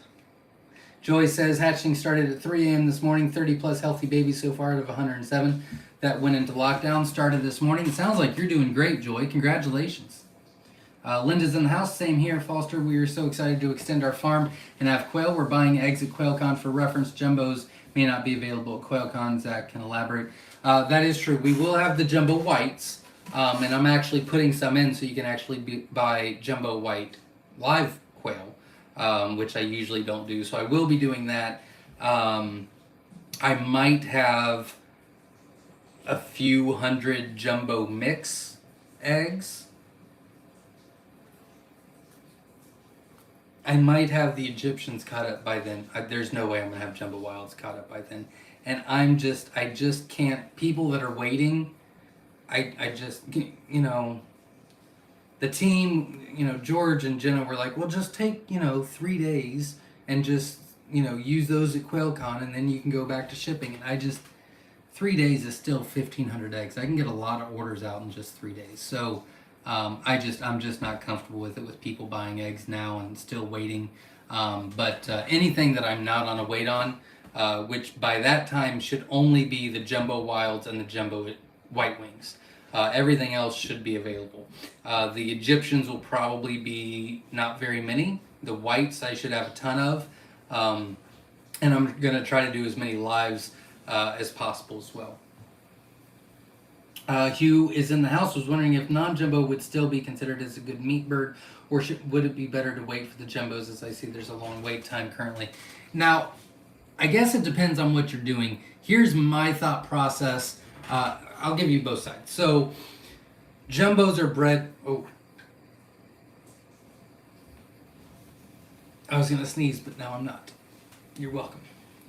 Joy says hatching started at 3 a.m. this morning. 30 plus healthy babies so far out of 107 that went into lockdown started this morning. It sounds like you're doing great, Joy. Congratulations. Linda's in the house. Same here, Foster. We are so excited to extend our farm and have quail. We're buying eggs at QuailCon for reference. Jumbos may not be available at QuailCon. Zach can elaborate. That is true. We will have the jumbo whites, and I'm actually putting some in so you can actually buy jumbo white live quail, which I usually don't do. So I will be doing that. I might have a few hundred jumbo mix eggs. I might have the Egyptians caught up by then. There's no way I'm gonna have jumbo wilds caught up by then. And I just can't. People that are waiting, I just, the team, George and Jenna were like, well, just take, 3 days and just, use those at QuailCon and then you can go back to shipping. And 3 days is still 1,500 eggs. I can get a lot of orders out in just 3 days. So I'm just not comfortable with it, with people buying eggs now and still waiting. But anything that I'm not on a wait on, which by that time should only be the jumbo wilds and the jumbo white wings. Everything else should be available. The Egyptians will probably be not very many. The whites I should have a ton of. And I'm going to try to do as many lives as possible as well. Hugh is in the house, was wondering if non-jumbo would still be considered as a good meat bird, or would it be better to wait for the jumbos, as I see there's a long wait time currently. Now, I guess it depends on what you're doing. Here's my thought process. I'll give you both sides. So, jumbos are bred... Oh. I was going to sneeze, but now I'm not. You're welcome.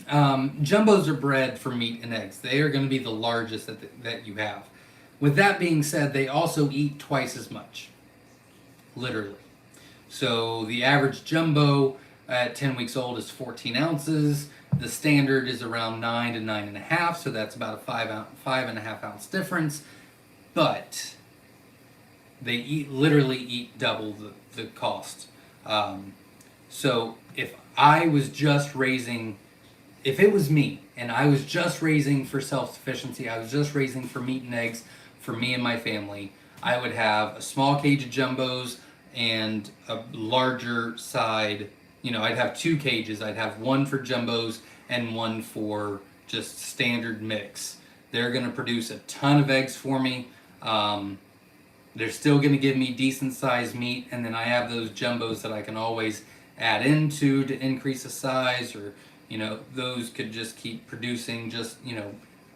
Jumbos are bred for meat and eggs. They are going to be the largest that you have. With that being said, they also eat twice as much. Literally. So the average jumbo at 10 weeks old is 14 ounces. The standard is around 9 to 9.5, so that's about a 5.5 ounce difference. But they literally eat double the cost. So if I was just raising, if it was me and I was just raising for self-sufficiency, I was just raising for meat and eggs for me and my family, I would have a small cage of jumbos and a larger side. I'd have 2 cages. I'd have one for jumbos and one for just standard mix. They're going to produce a ton of eggs for me. They're still going to give me decent sized meat, and then I have those jumbos that I can always add into to increase the size, or those could just keep producing, just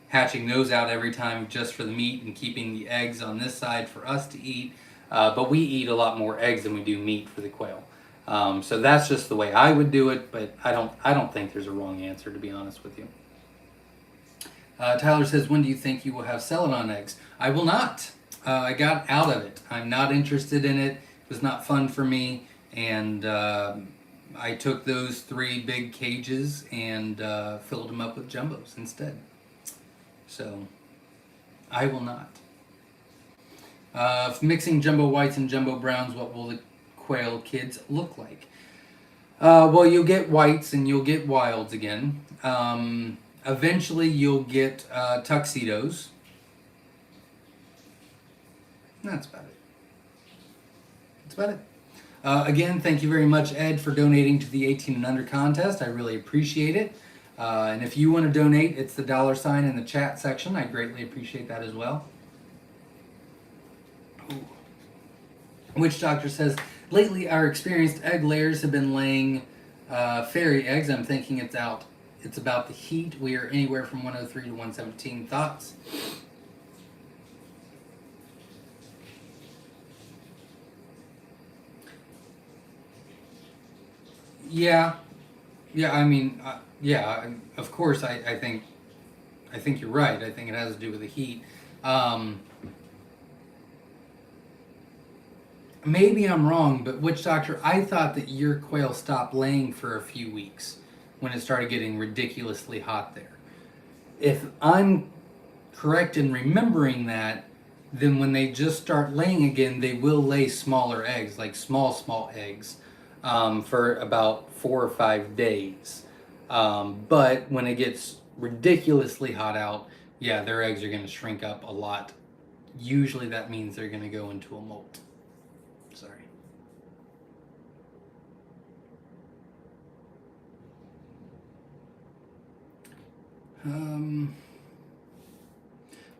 hatching those out every time just for the meat and keeping the eggs on this side for us to eat. But we eat a lot more eggs than we do meat for the quail. So that's just the way I would do it, but I don't think there's a wrong answer, to be honest with you. Tyler says, when do you think you will have Celadon eggs? I will not. I got out of it. I'm not interested in it. It was not fun for me. And I took those 3 big cages and filled them up with jumbos instead. So I will not. Mixing jumbo whites and jumbo browns, what will the quail kids look like? Well, you'll get whites and you'll get wilds again. Eventually you'll get tuxedos. That's about it. That's about it. Again, thank you very much, Ed, for donating to the 18 and under contest. I really appreciate it. And if you want to donate, it's the $ in the chat section. I greatly appreciate that as well. Ooh. Witch Doctor says, lately our experienced egg layers have been laying fairy eggs. I'm thinking it's about the heat. We are anywhere from 103 to 117. Thoughts? Yeah. I mean, yeah. Of course, I think you're right. I think it has to do with the heat. Maybe I'm wrong, but Witch Doctor, I thought that your quail stopped laying for a few weeks when it started getting ridiculously hot there. If I'm correct in remembering that, then when they just start laying again, they will lay smaller eggs, like small eggs, for about 4 or 5 days. But when it gets ridiculously hot out, yeah, their eggs are going to shrink up a lot. Usually that means they're going to go into a molt. Sorry.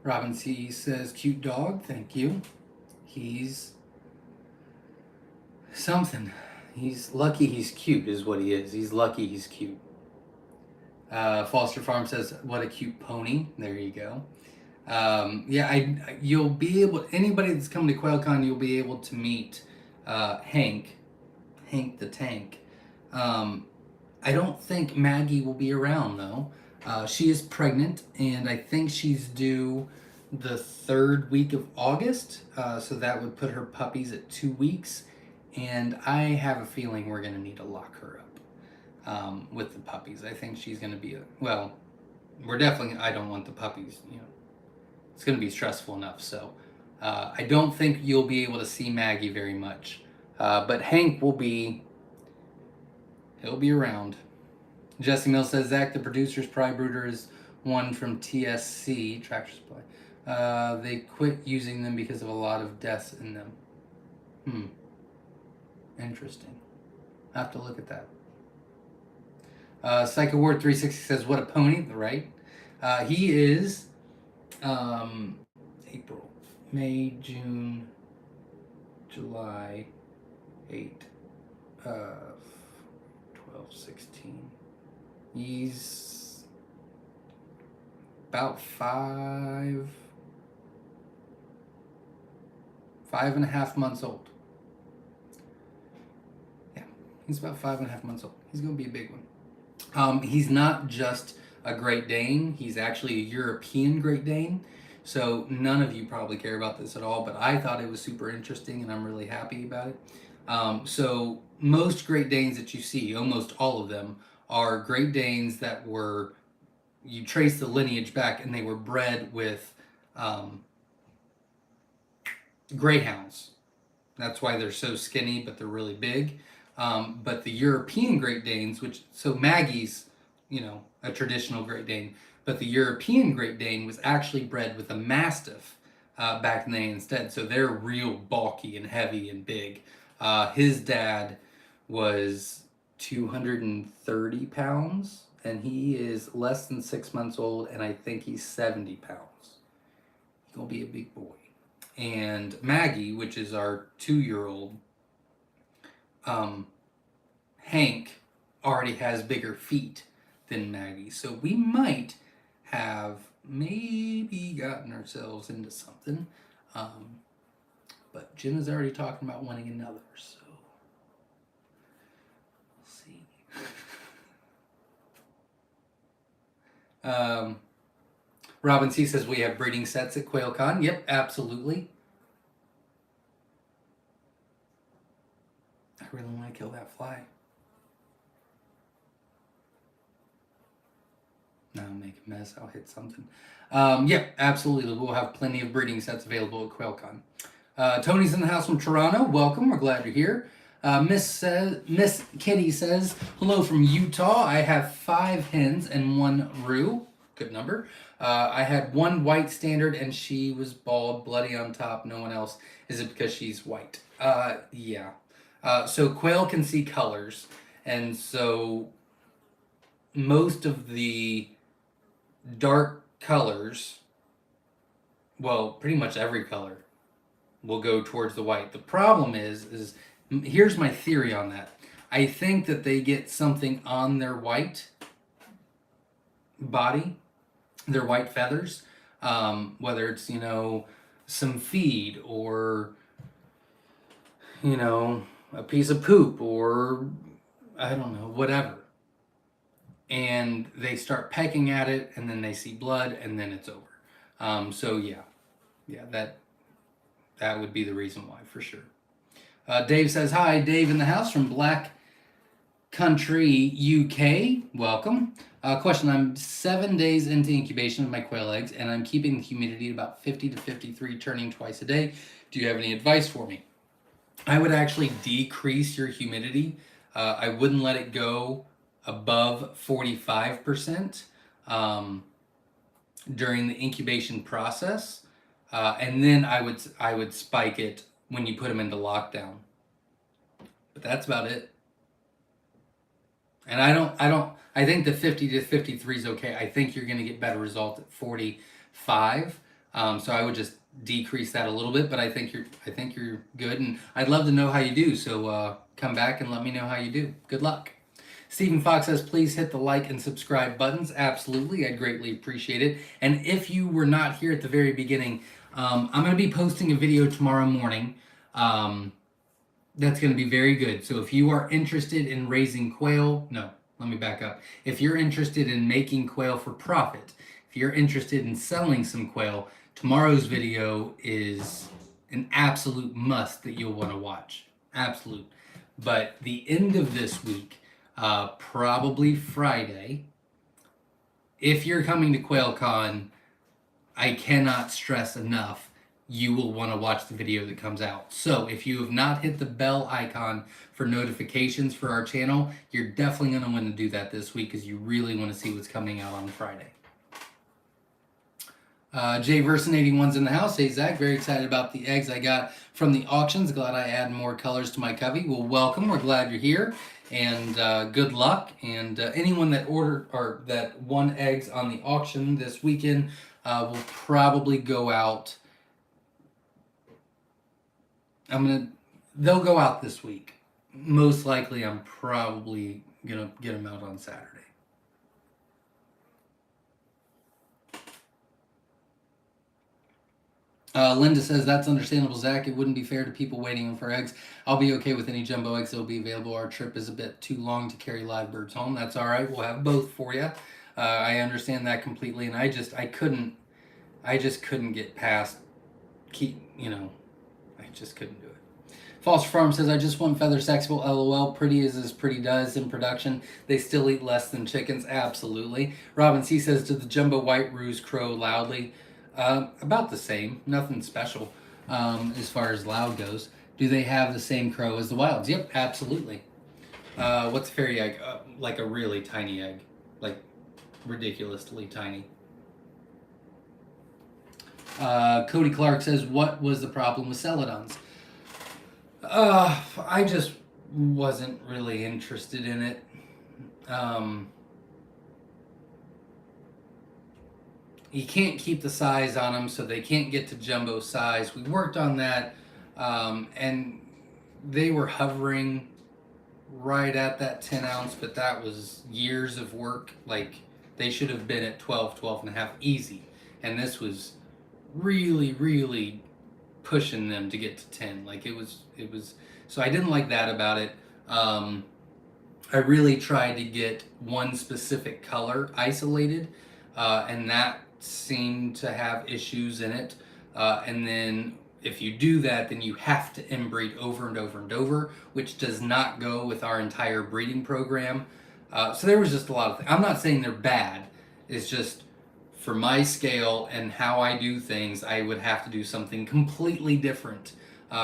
Robin C says, cute dog, thank you. He's something. He's lucky he's cute, is what he is. He's lucky he's cute. Foster Farm says, what a cute pony. There you go. You'll be able, anybody that's come to QuailCon, you'll be able to meet Hank the Tank. I don't think Maggie will be around though. She is pregnant, and I think she's due the 3rd week of August. So that would put her puppies at 2 weeks. And I have a feeling we're going to need to lock her up with the puppies. I think she's going to be, we're definitely, I don't want the puppies, it's going to be stressful enough. So I don't think you'll be able to see Maggie very much. But Hank will be, he'll be around. Jesse Mills says, Zach, the producer's pry brooder is one from TSC, Tractor Supply. They quit using them because of a lot of deaths in them. Interesting. I have to look at that. Psycho Ward 360 says, what a pony, right? He is April, May, June, July, 8, 12, 16. He's about 5.5 months old. Yeah, he's about 5.5 months old. He's going to be a big one. He's not just a Great Dane. He's actually a European Great Dane. So none of you probably care about this at all, but I thought it was super interesting, and I'm really happy about it. So most Great Danes that you see, almost all of them, are Great Danes that were, you trace the lineage back, and they were bred with greyhounds. That's why they're so skinny, but they're really big. But the European Great Danes, so Maggie's, a traditional Great Dane, but the European Great Dane was actually bred with a Mastiff back in the day instead. So they're real bulky and heavy and big. His dad was 230 pounds, and he is less than 6 months old, and I think he's 70 pounds. He's gonna be a big boy. And Maggie, which is our 2-year-old, Hank already has bigger feet than Maggie, so we might have maybe gotten ourselves into something. But Jenna's already talking about wanting another, so we'll see. Robin C says we have breeding sets at QuailCon. Yep, absolutely. I really want to kill that fly. No, make a mess. I'll hit something. Yep, absolutely. We'll have plenty of breeding sets available at QuailCon. Tony's in the house from Toronto. Welcome. We're glad you're here. Miss Kitty says, hello from Utah. I have 5 hens and 1 roux. Good number. I had 1 white standard, and she was bald, bloody on top. No one else. Is it because she's white? Yeah. So quail can see colors, and so most of the dark colors, well, pretty much every color, will go towards the white. The problem is here's my theory on that. I think that they get something on their white body, their white feathers, whether it's, some feed or, a piece of poop or, I don't know, whatever. And they start pecking at it, and then they see blood, and then it's over. So yeah, that would be the reason why, for sure. Dave says, hi, Dave in the house from Black Country, UK. Welcome. Question, I'm 7 days into incubation of my quail eggs, and I'm keeping the humidity at about 50 to 53, turning twice a day. Do you have any advice for me? I would actually decrease your humidity. I wouldn't let it go above 45% during the incubation process, and then I would spike it when you put them into lockdown. But that's about it. And I think the 50 to 53 is okay. I think you're going to get better results at 45. So I would just decrease that a little bit, but I think you're good, and I'd love to know how you do. So come back and let me know how you do. Good luck. Stephen Fox says, please hit the like and subscribe buttons. Absolutely, I'd greatly appreciate it. And if you were not here at the very beginning, I'm going to be posting a video tomorrow morning. That's going to be very good. So if you are interested in raising quail, no, let me back up. If you're interested in making quail for profit, if you're interested in selling some quail, tomorrow's video is an absolute must that you'll want to watch. Absolute. But the end of this week, probably Friday, if you're coming to QuailCon, I cannot stress enough, you will want to watch the video that comes out. So if you have not hit the bell icon for notifications for our channel, you're definitely going to want to do that this week because you really want to see what's coming out on Friday. Jay Verson 81's in the house. Hey Zach, very excited about the eggs I got from the auctions. Glad I add more colors to my covey. Well, welcome. We're glad you're here, and good luck. And anyone that ordered or that won eggs on the auction this weekend will probably go out. They'll go out this week. Most likely, I'm probably gonna get them out on Saturday. Linda says, that's understandable, Zach. It wouldn't be fair to people waiting for eggs. I'll be okay with any jumbo eggs that will be available. Our trip is a bit too long to carry live birds home. That's all right. We'll have both for you. I understand that completely, and I just couldn't get past I just couldn't do it. Foster Farm says, I just want feather sexable. LOL. Pretty as pretty does in production. They still eat less than chickens. Absolutely. Robin C says, did the jumbo white roos crow loudly? About the same. Nothing special as far as loud goes. Do they have the same crow as the wilds? Yep, absolutely. What's a fairy egg? Like a really tiny egg. Like ridiculously tiny. Cody Clark says, what was the problem with celadons? I just wasn't really interested in it. You can't keep the size on them, so they can't get to jumbo size. We worked on that, and they were hovering right at that 10 ounce, but that was years of work. Like, they should have been at 12, 12 and a half easy. And this was really, really pushing them to get to 10. Like, it was, so I didn't like that about it. I really tried to get one specific color isolated, and that seemed to have issues in it. And then if you do that, then you have to inbreed over and over and over, which does not go with our entire breeding program. So there was just a lot of things. I'm not saying they're bad. It's just for my scale and how I do things, I would have to do something completely different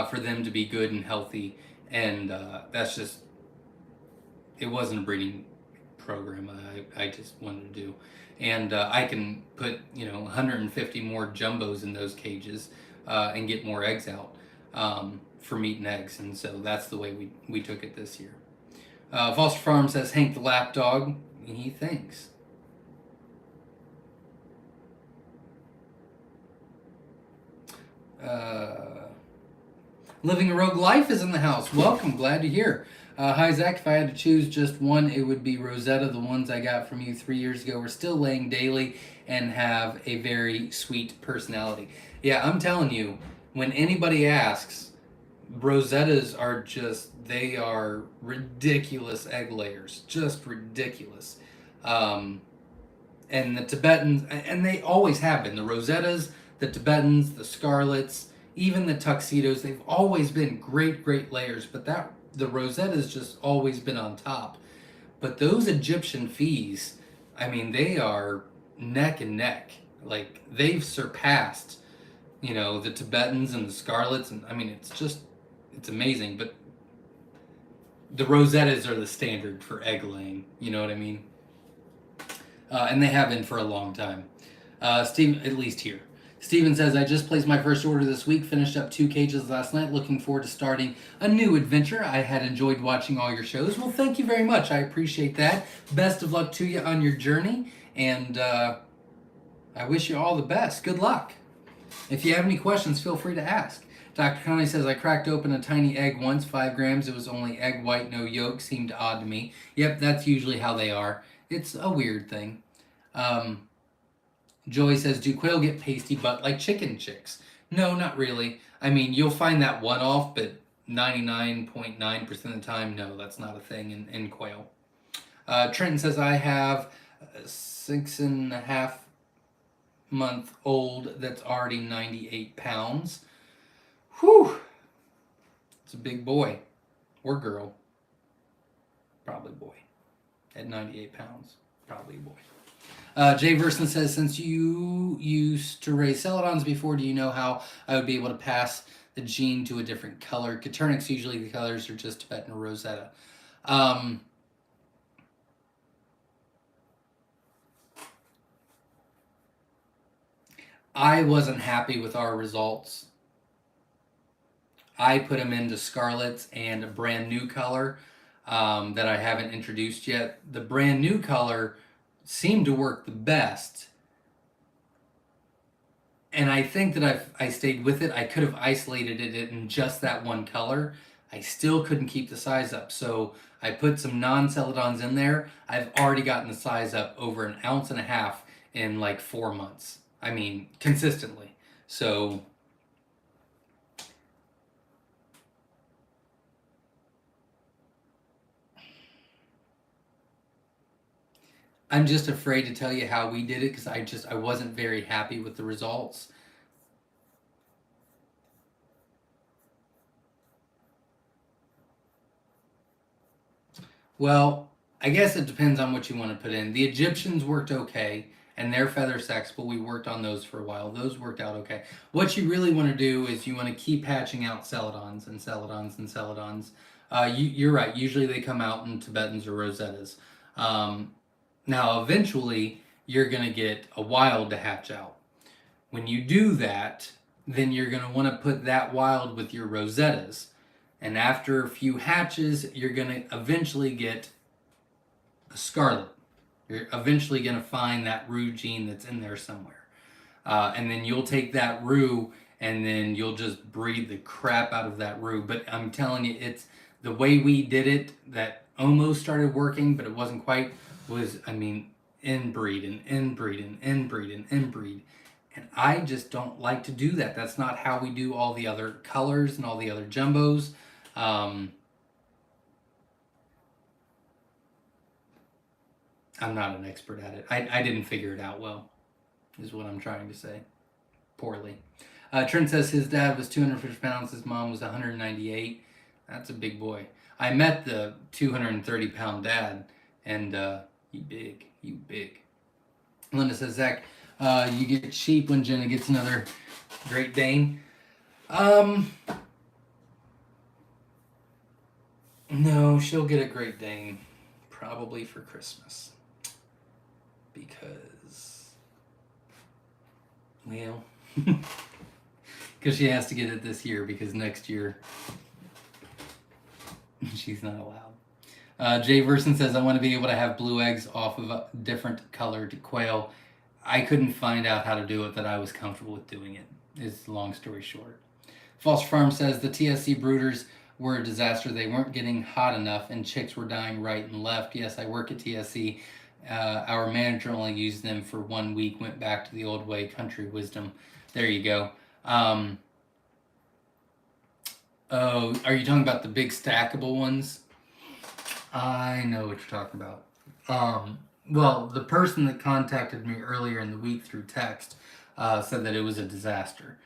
for them to be good and healthy. And that's just, it wasn't a breeding program I just wanted to do. And I can put 150 more jumbos in those cages and get more eggs out for meat and eggs. And so that's the way we took it this year. Foster Farm says, Hank the lapdog, he thinks. Living a Rogue Life is in the house. Welcome, glad to hear. Hi Zach, if I had to choose just one, it would be Rosetta. The ones I got from you 3 years ago are still laying daily and have a very sweet personality. Yeah, I'm telling you, when anybody asks, Rosettas are they are ridiculous egg layers, just ridiculous. And the Tibetans, and they always have been, the Rosettas, the Tibetans, the Scarlets, even the Tuxedos, they've always been great, great layers, but the Rosetta's just always been on top. But those Egyptian fees, I mean, they are neck and neck. Like, they've surpassed, the Tibetans and the Scarlets, and I mean, it's amazing. But the Rosettas are the standard for egg laying. You know what I mean? And they have been for a long time. Steven, at least here. Steven says, I just placed my first order this week, finished up 2 cages last night, looking forward to starting a new adventure. I had enjoyed watching all your shows. Well, thank you very much. I appreciate that. Best of luck to you on your journey, and I wish you all the best. Good luck. If you have any questions, feel free to ask. Dr. Conley says, I cracked open a tiny egg once, 5 grams. It was only egg white, no yolk. Seemed odd to me. Yep, that's usually how they are. It's a weird thing. Joey says, do quail get pasty butt like chicken chicks? No, not really. I mean, you'll find that one off, but 99.9% of the time, no, that's not a thing in quail. Trenton says, I have a 6.5-month old that's already 98 pounds. Whew. It's a big boy. Or girl. Probably boy. At 98 pounds. Probably a boy. Jay Verson says, since you used to raise celadons before, do you know how I would be able to pass the gene to a different color? Caturnix, usually the colors are just Tibetan or Rosetta. I wasn't happy with our results. I put them into Scarlets and a brand new color that I haven't introduced yet. The brand new color seemed to work the best, and I think that I stayed with it. I could have isolated it in just that one color. I still couldn't keep the size up, so I put some non-celadons in there. I've already gotten the size up over 1.5 ounces in like 4 months. I mean, consistently. So I'm just afraid to tell you how we did it because I wasn't very happy with the results. Well, I guess it depends on what you want to put in. The Egyptians worked okay, and their feather sacks, but we worked on those for a while. Those worked out okay. What you really want to do is you want to keep hatching out celadons and celadons and celadons. You're right. Usually they come out in Tibetans or Rosettas. Now, eventually, you're going to get a wild to hatch out. When you do that, then you're going to want to put that wild with your Rosettas. And after a few hatches, you're going to eventually get a Scarlet. You're eventually going to find that roux gene that's in there somewhere. And then you'll take that roux and then you'll just breed the crap out of that roux. But I'm telling you, it's the way we did it that almost started working, but it wasn't quite, was, I mean, inbreed and inbreed and inbreed and inbreed. And I just don't like to do that. That's not how we do all the other colors and all the other jumbos. I'm not an expert at it. I didn't figure it out well, is what I'm trying to say. Poorly. Trent says his dad was 250 pounds, his mom was 198. That's a big boy. I met the 230-pound dad, and you big. Linda says, Zach, you get cheap when Jenna gets another Great Dane. No, she'll get a Great Dane probably for Christmas. Because, well, because she has to get it this year because next year she's not allowed. Jay Verson says, I want to be able to have blue eggs off of a different colored quail. I couldn't find out how to do it that I was comfortable with doing it, is long story short. Foster Farm says the TSC brooders were a disaster. They weren't getting hot enough and chicks were dying right and left. Yes, I work at TSC. Our manager only used them for 1 week, went back to the old way, country wisdom. There you go. Oh, are you talking about the big stackable ones? I know what you're talking about. Well, the person that contacted me earlier in the week through text said that it was a disaster.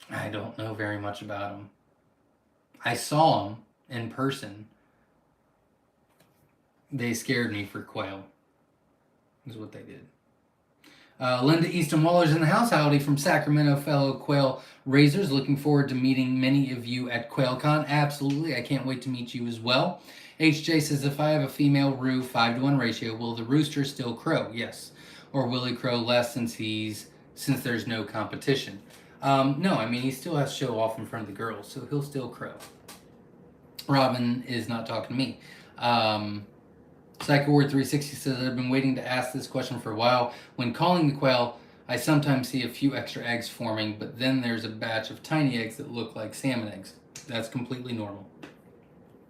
I don't know very much about them. I saw them in person. They scared me for quail, is what they did. Linda Easton Waller's in the house. Howdy from Sacramento, fellow quail raisers. Looking forward to meeting many of you at QuailCon. Absolutely. I can't wait to meet you as well. HJ says, if I have a female roo 5-to-1 ratio, will the rooster still crow? Yes. Or will he crow less since there's no competition? No, I mean, he still has to show off in front of the girls, so he'll still crow. Robin is not talking to me. Psycho Word 360 says, I've been waiting to ask this question for a while. When calling the quail, I sometimes see a few extra eggs forming, but then there's a batch of tiny eggs that look like salmon eggs. That's completely normal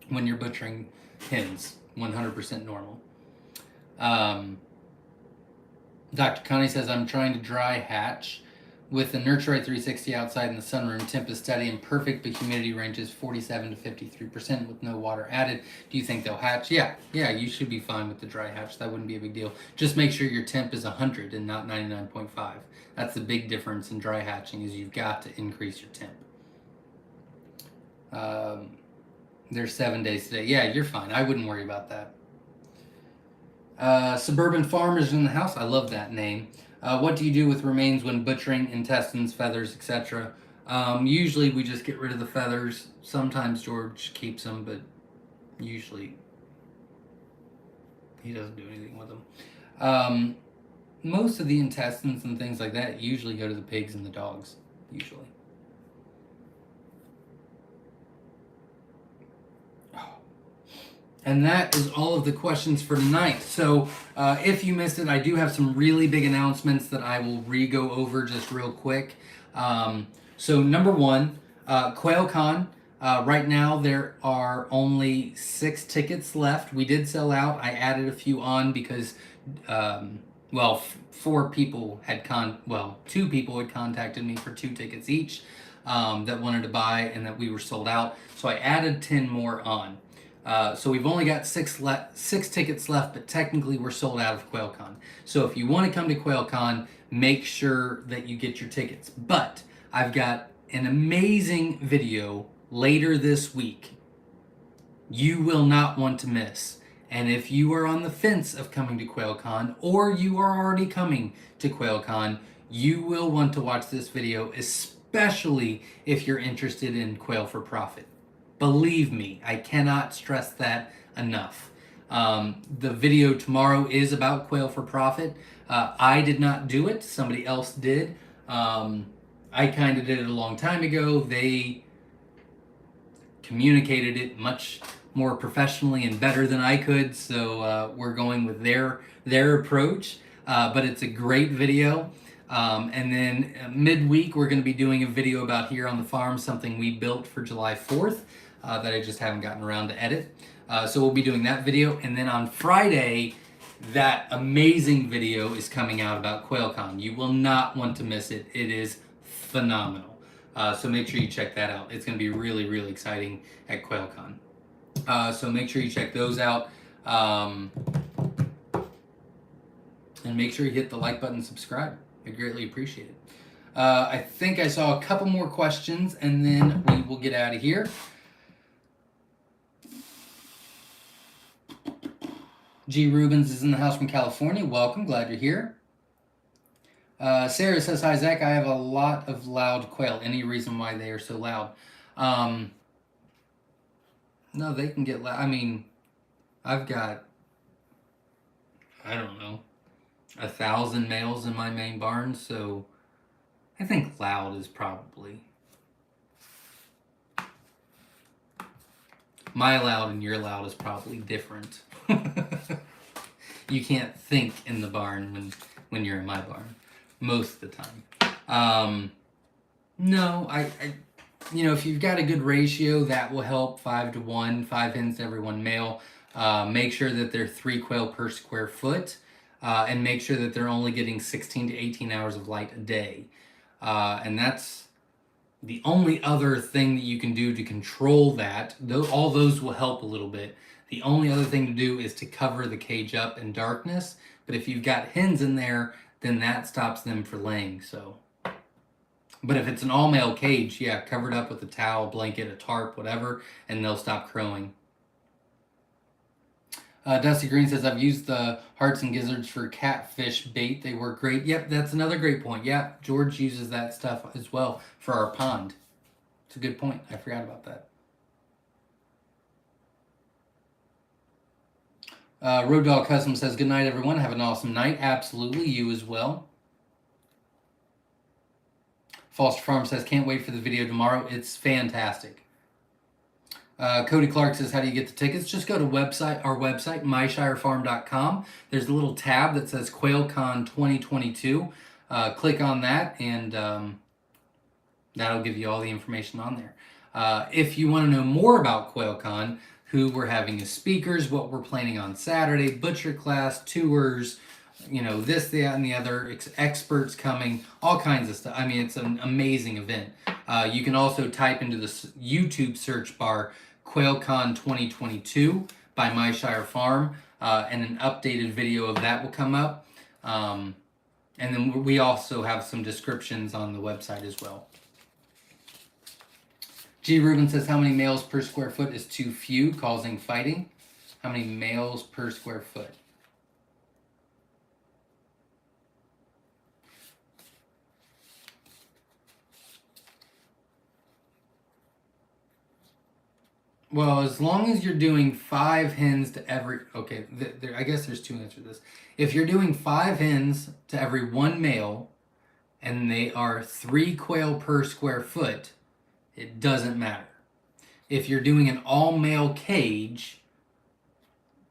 when you're butchering hens. 100% normal. Dr. Connie says, I'm trying to dry hatch with the Nurturite 360 outside in the sunroom. Temp is steady and perfect, but humidity range is 47 to 53% with no water added. Do you think they'll hatch? Yeah, you should be fine with the dry hatch. That wouldn't be a big deal. Just make sure your temp is 100 and not 99.5. That's the big difference in dry hatching, is you've got to increase your temp. There's 7 days today. Yeah, you're fine. I wouldn't worry about that. Suburban Farmers in the house. I love that name. What do you do with remains when butchering? Intestines, feathers, etc. Usually we just get rid of the feathers. Sometimes George keeps them, but usually he doesn't do anything with them. Most of the intestines and things like that usually go to the pigs and the dogs, usually. And that is all of the questions for tonight. So if you missed it, I do have some really big announcements that I will re-go over just real quick. So number one, QuailCon. Right now there are only 6 tickets left. We did sell out. I added a few on because, 2 people had contacted me for 2 tickets each that wanted to buy and that we were sold out. So I added 10 more on. So we've only got 6 tickets left, but technically we're sold out of QuailCon. So if you want to come to QuailCon, make sure that you get your tickets. But I've got an amazing video later this week you will not want to miss. And if you are on the fence of coming to QuailCon, or you are already coming to QuailCon, you will want to watch this video, especially if you're interested in quail for profit. Believe me, I cannot stress that enough. The video tomorrow is about quail for profit. I did not do it. Somebody else did. I kind of did it a long time ago. They communicated it much more professionally and better than I could, so we're going with their approach. But it's a great video. And then midweek, we're going to be doing a video about here on the farm, something we built for July 4th. That I just haven't gotten around to edit. So we'll be doing that video. And then on Friday, that amazing video is coming out about QuailCon. You will not want to miss it. It is phenomenal. So make sure you check that out. It's going to be really, really exciting at QuailCon. So make sure you check those out. And make sure you hit the like button and subscribe. I greatly appreciate it. I think I saw a couple more questions, and then we will get out of here. G. Rubens is in the house from California. Welcome. Glad you're here. Sarah says, hi, Zach. I have a lot of loud quail. Any reason why they are so loud? No, they can get loud. I mean, I've got, I don't know, 1,000 males in my main barn, so I think loud is probably... My loud and your loud is probably different. You can't think in the barn when you're in my barn most of the time. No, I if you've got a good ratio, that will help. 5-to-1, 5 hens to every 1 male. Make sure that they're 3 quail per square foot, and make sure that they're only getting 16 to 18 hours of light a day. And that's the only other thing that you can do to control that. All those will help a little bit. The only other thing to do is to cover the cage up in darkness. But if you've got hens in there, then that stops them from laying. So, but if it's an all-male cage, yeah, covered up with a towel, blanket, a tarp, whatever, and they'll stop crowing. Dusty Green says, I've used the hearts and gizzards for catfish bait. They work great. Yep, that's another great point. Yeah, George uses that stuff as well for our pond. It's a good point. I forgot about that. Road Dog Custom says, good night, everyone. Have an awesome night. Absolutely. You as well. Foster Farm says, can't wait for the video tomorrow. It's fantastic. Cody Clark says, how do you get the tickets? Just go to our website, myshirefarm.com. There's a little tab that says QuailCon 2022. Click on that, and that'll give you all the information on there. If you want to know more about QuailCon, who we're having as speakers, what we're planning on Saturday, butcher class, tours, this, that, and the other, experts coming, all kinds of stuff. I mean, it's an amazing event. You can also type into the YouTube search bar QuailCon 2022 by Myshire Farm, and an updated video of that will come up. And then we also have some descriptions on the website as well. G. Rubin says, how many males per square foot is too few, causing fighting? How many males per square foot? Well, as long as you're doing 5 hens to every... Okay, I guess there's 2 answers to this. If you're doing 5 hens to every 1 male, and they are 3 quail per square foot, it doesn't matter. If you're doing an all-male cage,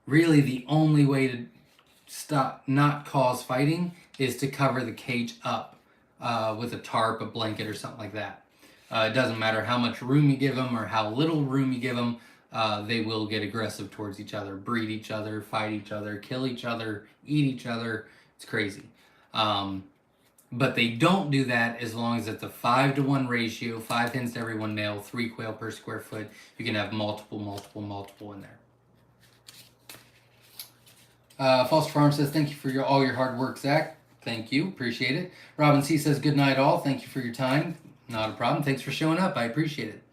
really the only way to not cause fighting is to cover the cage up with a tarp, a blanket, or something like that. It doesn't matter how much room you give them or how little room you give them. They will get aggressive towards each other, breed each other, fight each other, kill each other, eat each other. It's crazy. But they don't do that as long as it's a 5-to-1 ratio, 5 hens to every 1 male, 3 quail per square foot. You can have multiple in there. Foster Farm says, thank you for all your hard work, Zach. Thank you. Appreciate it. Robin C says, good night all. Thank you for your time. Not a problem. Thanks for showing up. I appreciate it.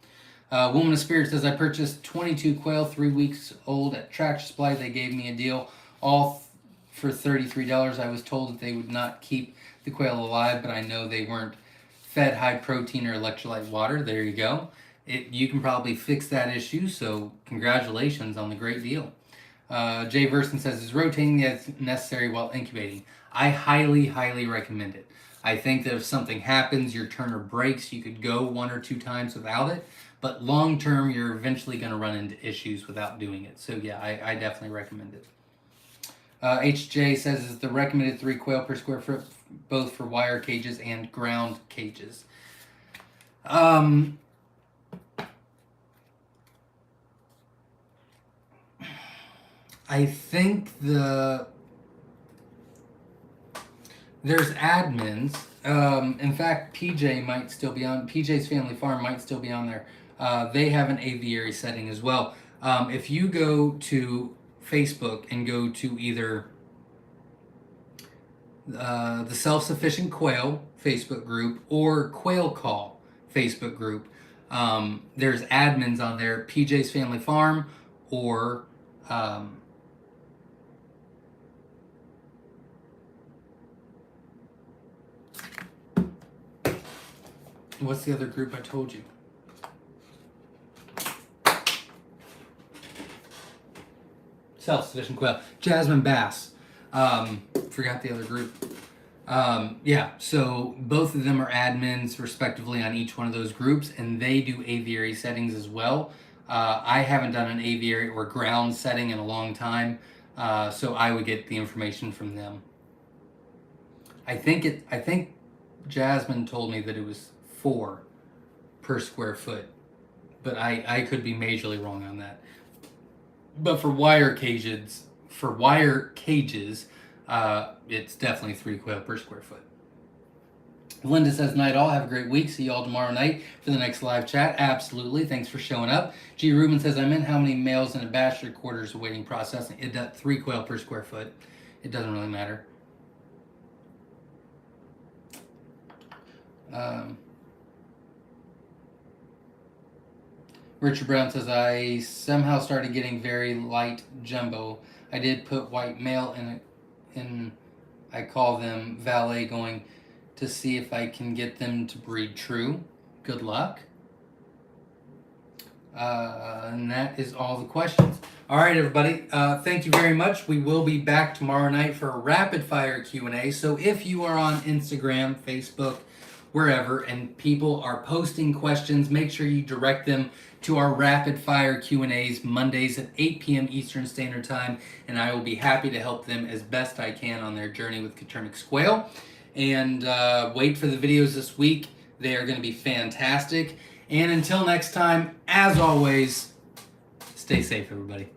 Woman of Spirit says, I purchased 22 quail, 3 weeks old at Tractor Supply. They gave me a deal, all for $33. I was told that they would not keep the quail alive, but I know they weren't fed high protein or electrolyte water. There you go. You can probably fix that issue, so congratulations on the great deal. Jay Verson says, is rotating as necessary while incubating? I highly, highly recommend it. I think that if something happens, your turner breaks, you could go 1 or 2 times without it, but long term, you're eventually going to run into issues without doing it. So yeah, I definitely recommend it. HJ says, is the recommended 3 quail per square foot both for wire cages and ground cages? I think there's admins. In fact, PJ might still be on. PJ's Family Farm might still be on there. They have an aviary setting as well. If you go to Facebook and go to either the Self-Sufficient Quail Facebook group or Quail Call Facebook group, there's admins on there, PJ's Family Farm or what's the other group I told you? Self-Sufficient Quail. Jasmine Bass. Forgot the other group. Yeah, so both of them are admins respectively on each one of those groups, and they do aviary settings as well. I haven't done an aviary or ground setting in a long time, so I would get the information from them. I think Jasmine told me that it was 4 per square foot, but I could be majorly wrong on that. But for wire cages, it's definitely 3 quail per square foot. Linda says, night all, have a great week. See you all tomorrow night for the next live chat. Absolutely. Thanks for showing up. G. Rubin says, I'm in how many males in a bachelor quarters awaiting processing? It does 3 quail per square foot. It doesn't really matter. Richard Brown says, I somehow started getting very light jumbo. I did put white male in I call them valet, going to see if I can get them to breed true. Good luck. And that is all the questions. All right, everybody. Thank you very much. We will be back tomorrow night for a rapid fire Q&A. So if you are on Instagram, Facebook, wherever, and people are posting questions, make sure you direct them to our rapid fire Q&As Mondays at 8 p.m. Eastern Standard Time, and I will be happy to help them as best I can on their journey with Coturnix Quail. And wait for the videos this week. They are going to be fantastic. And until next time, as always, stay safe, everybody.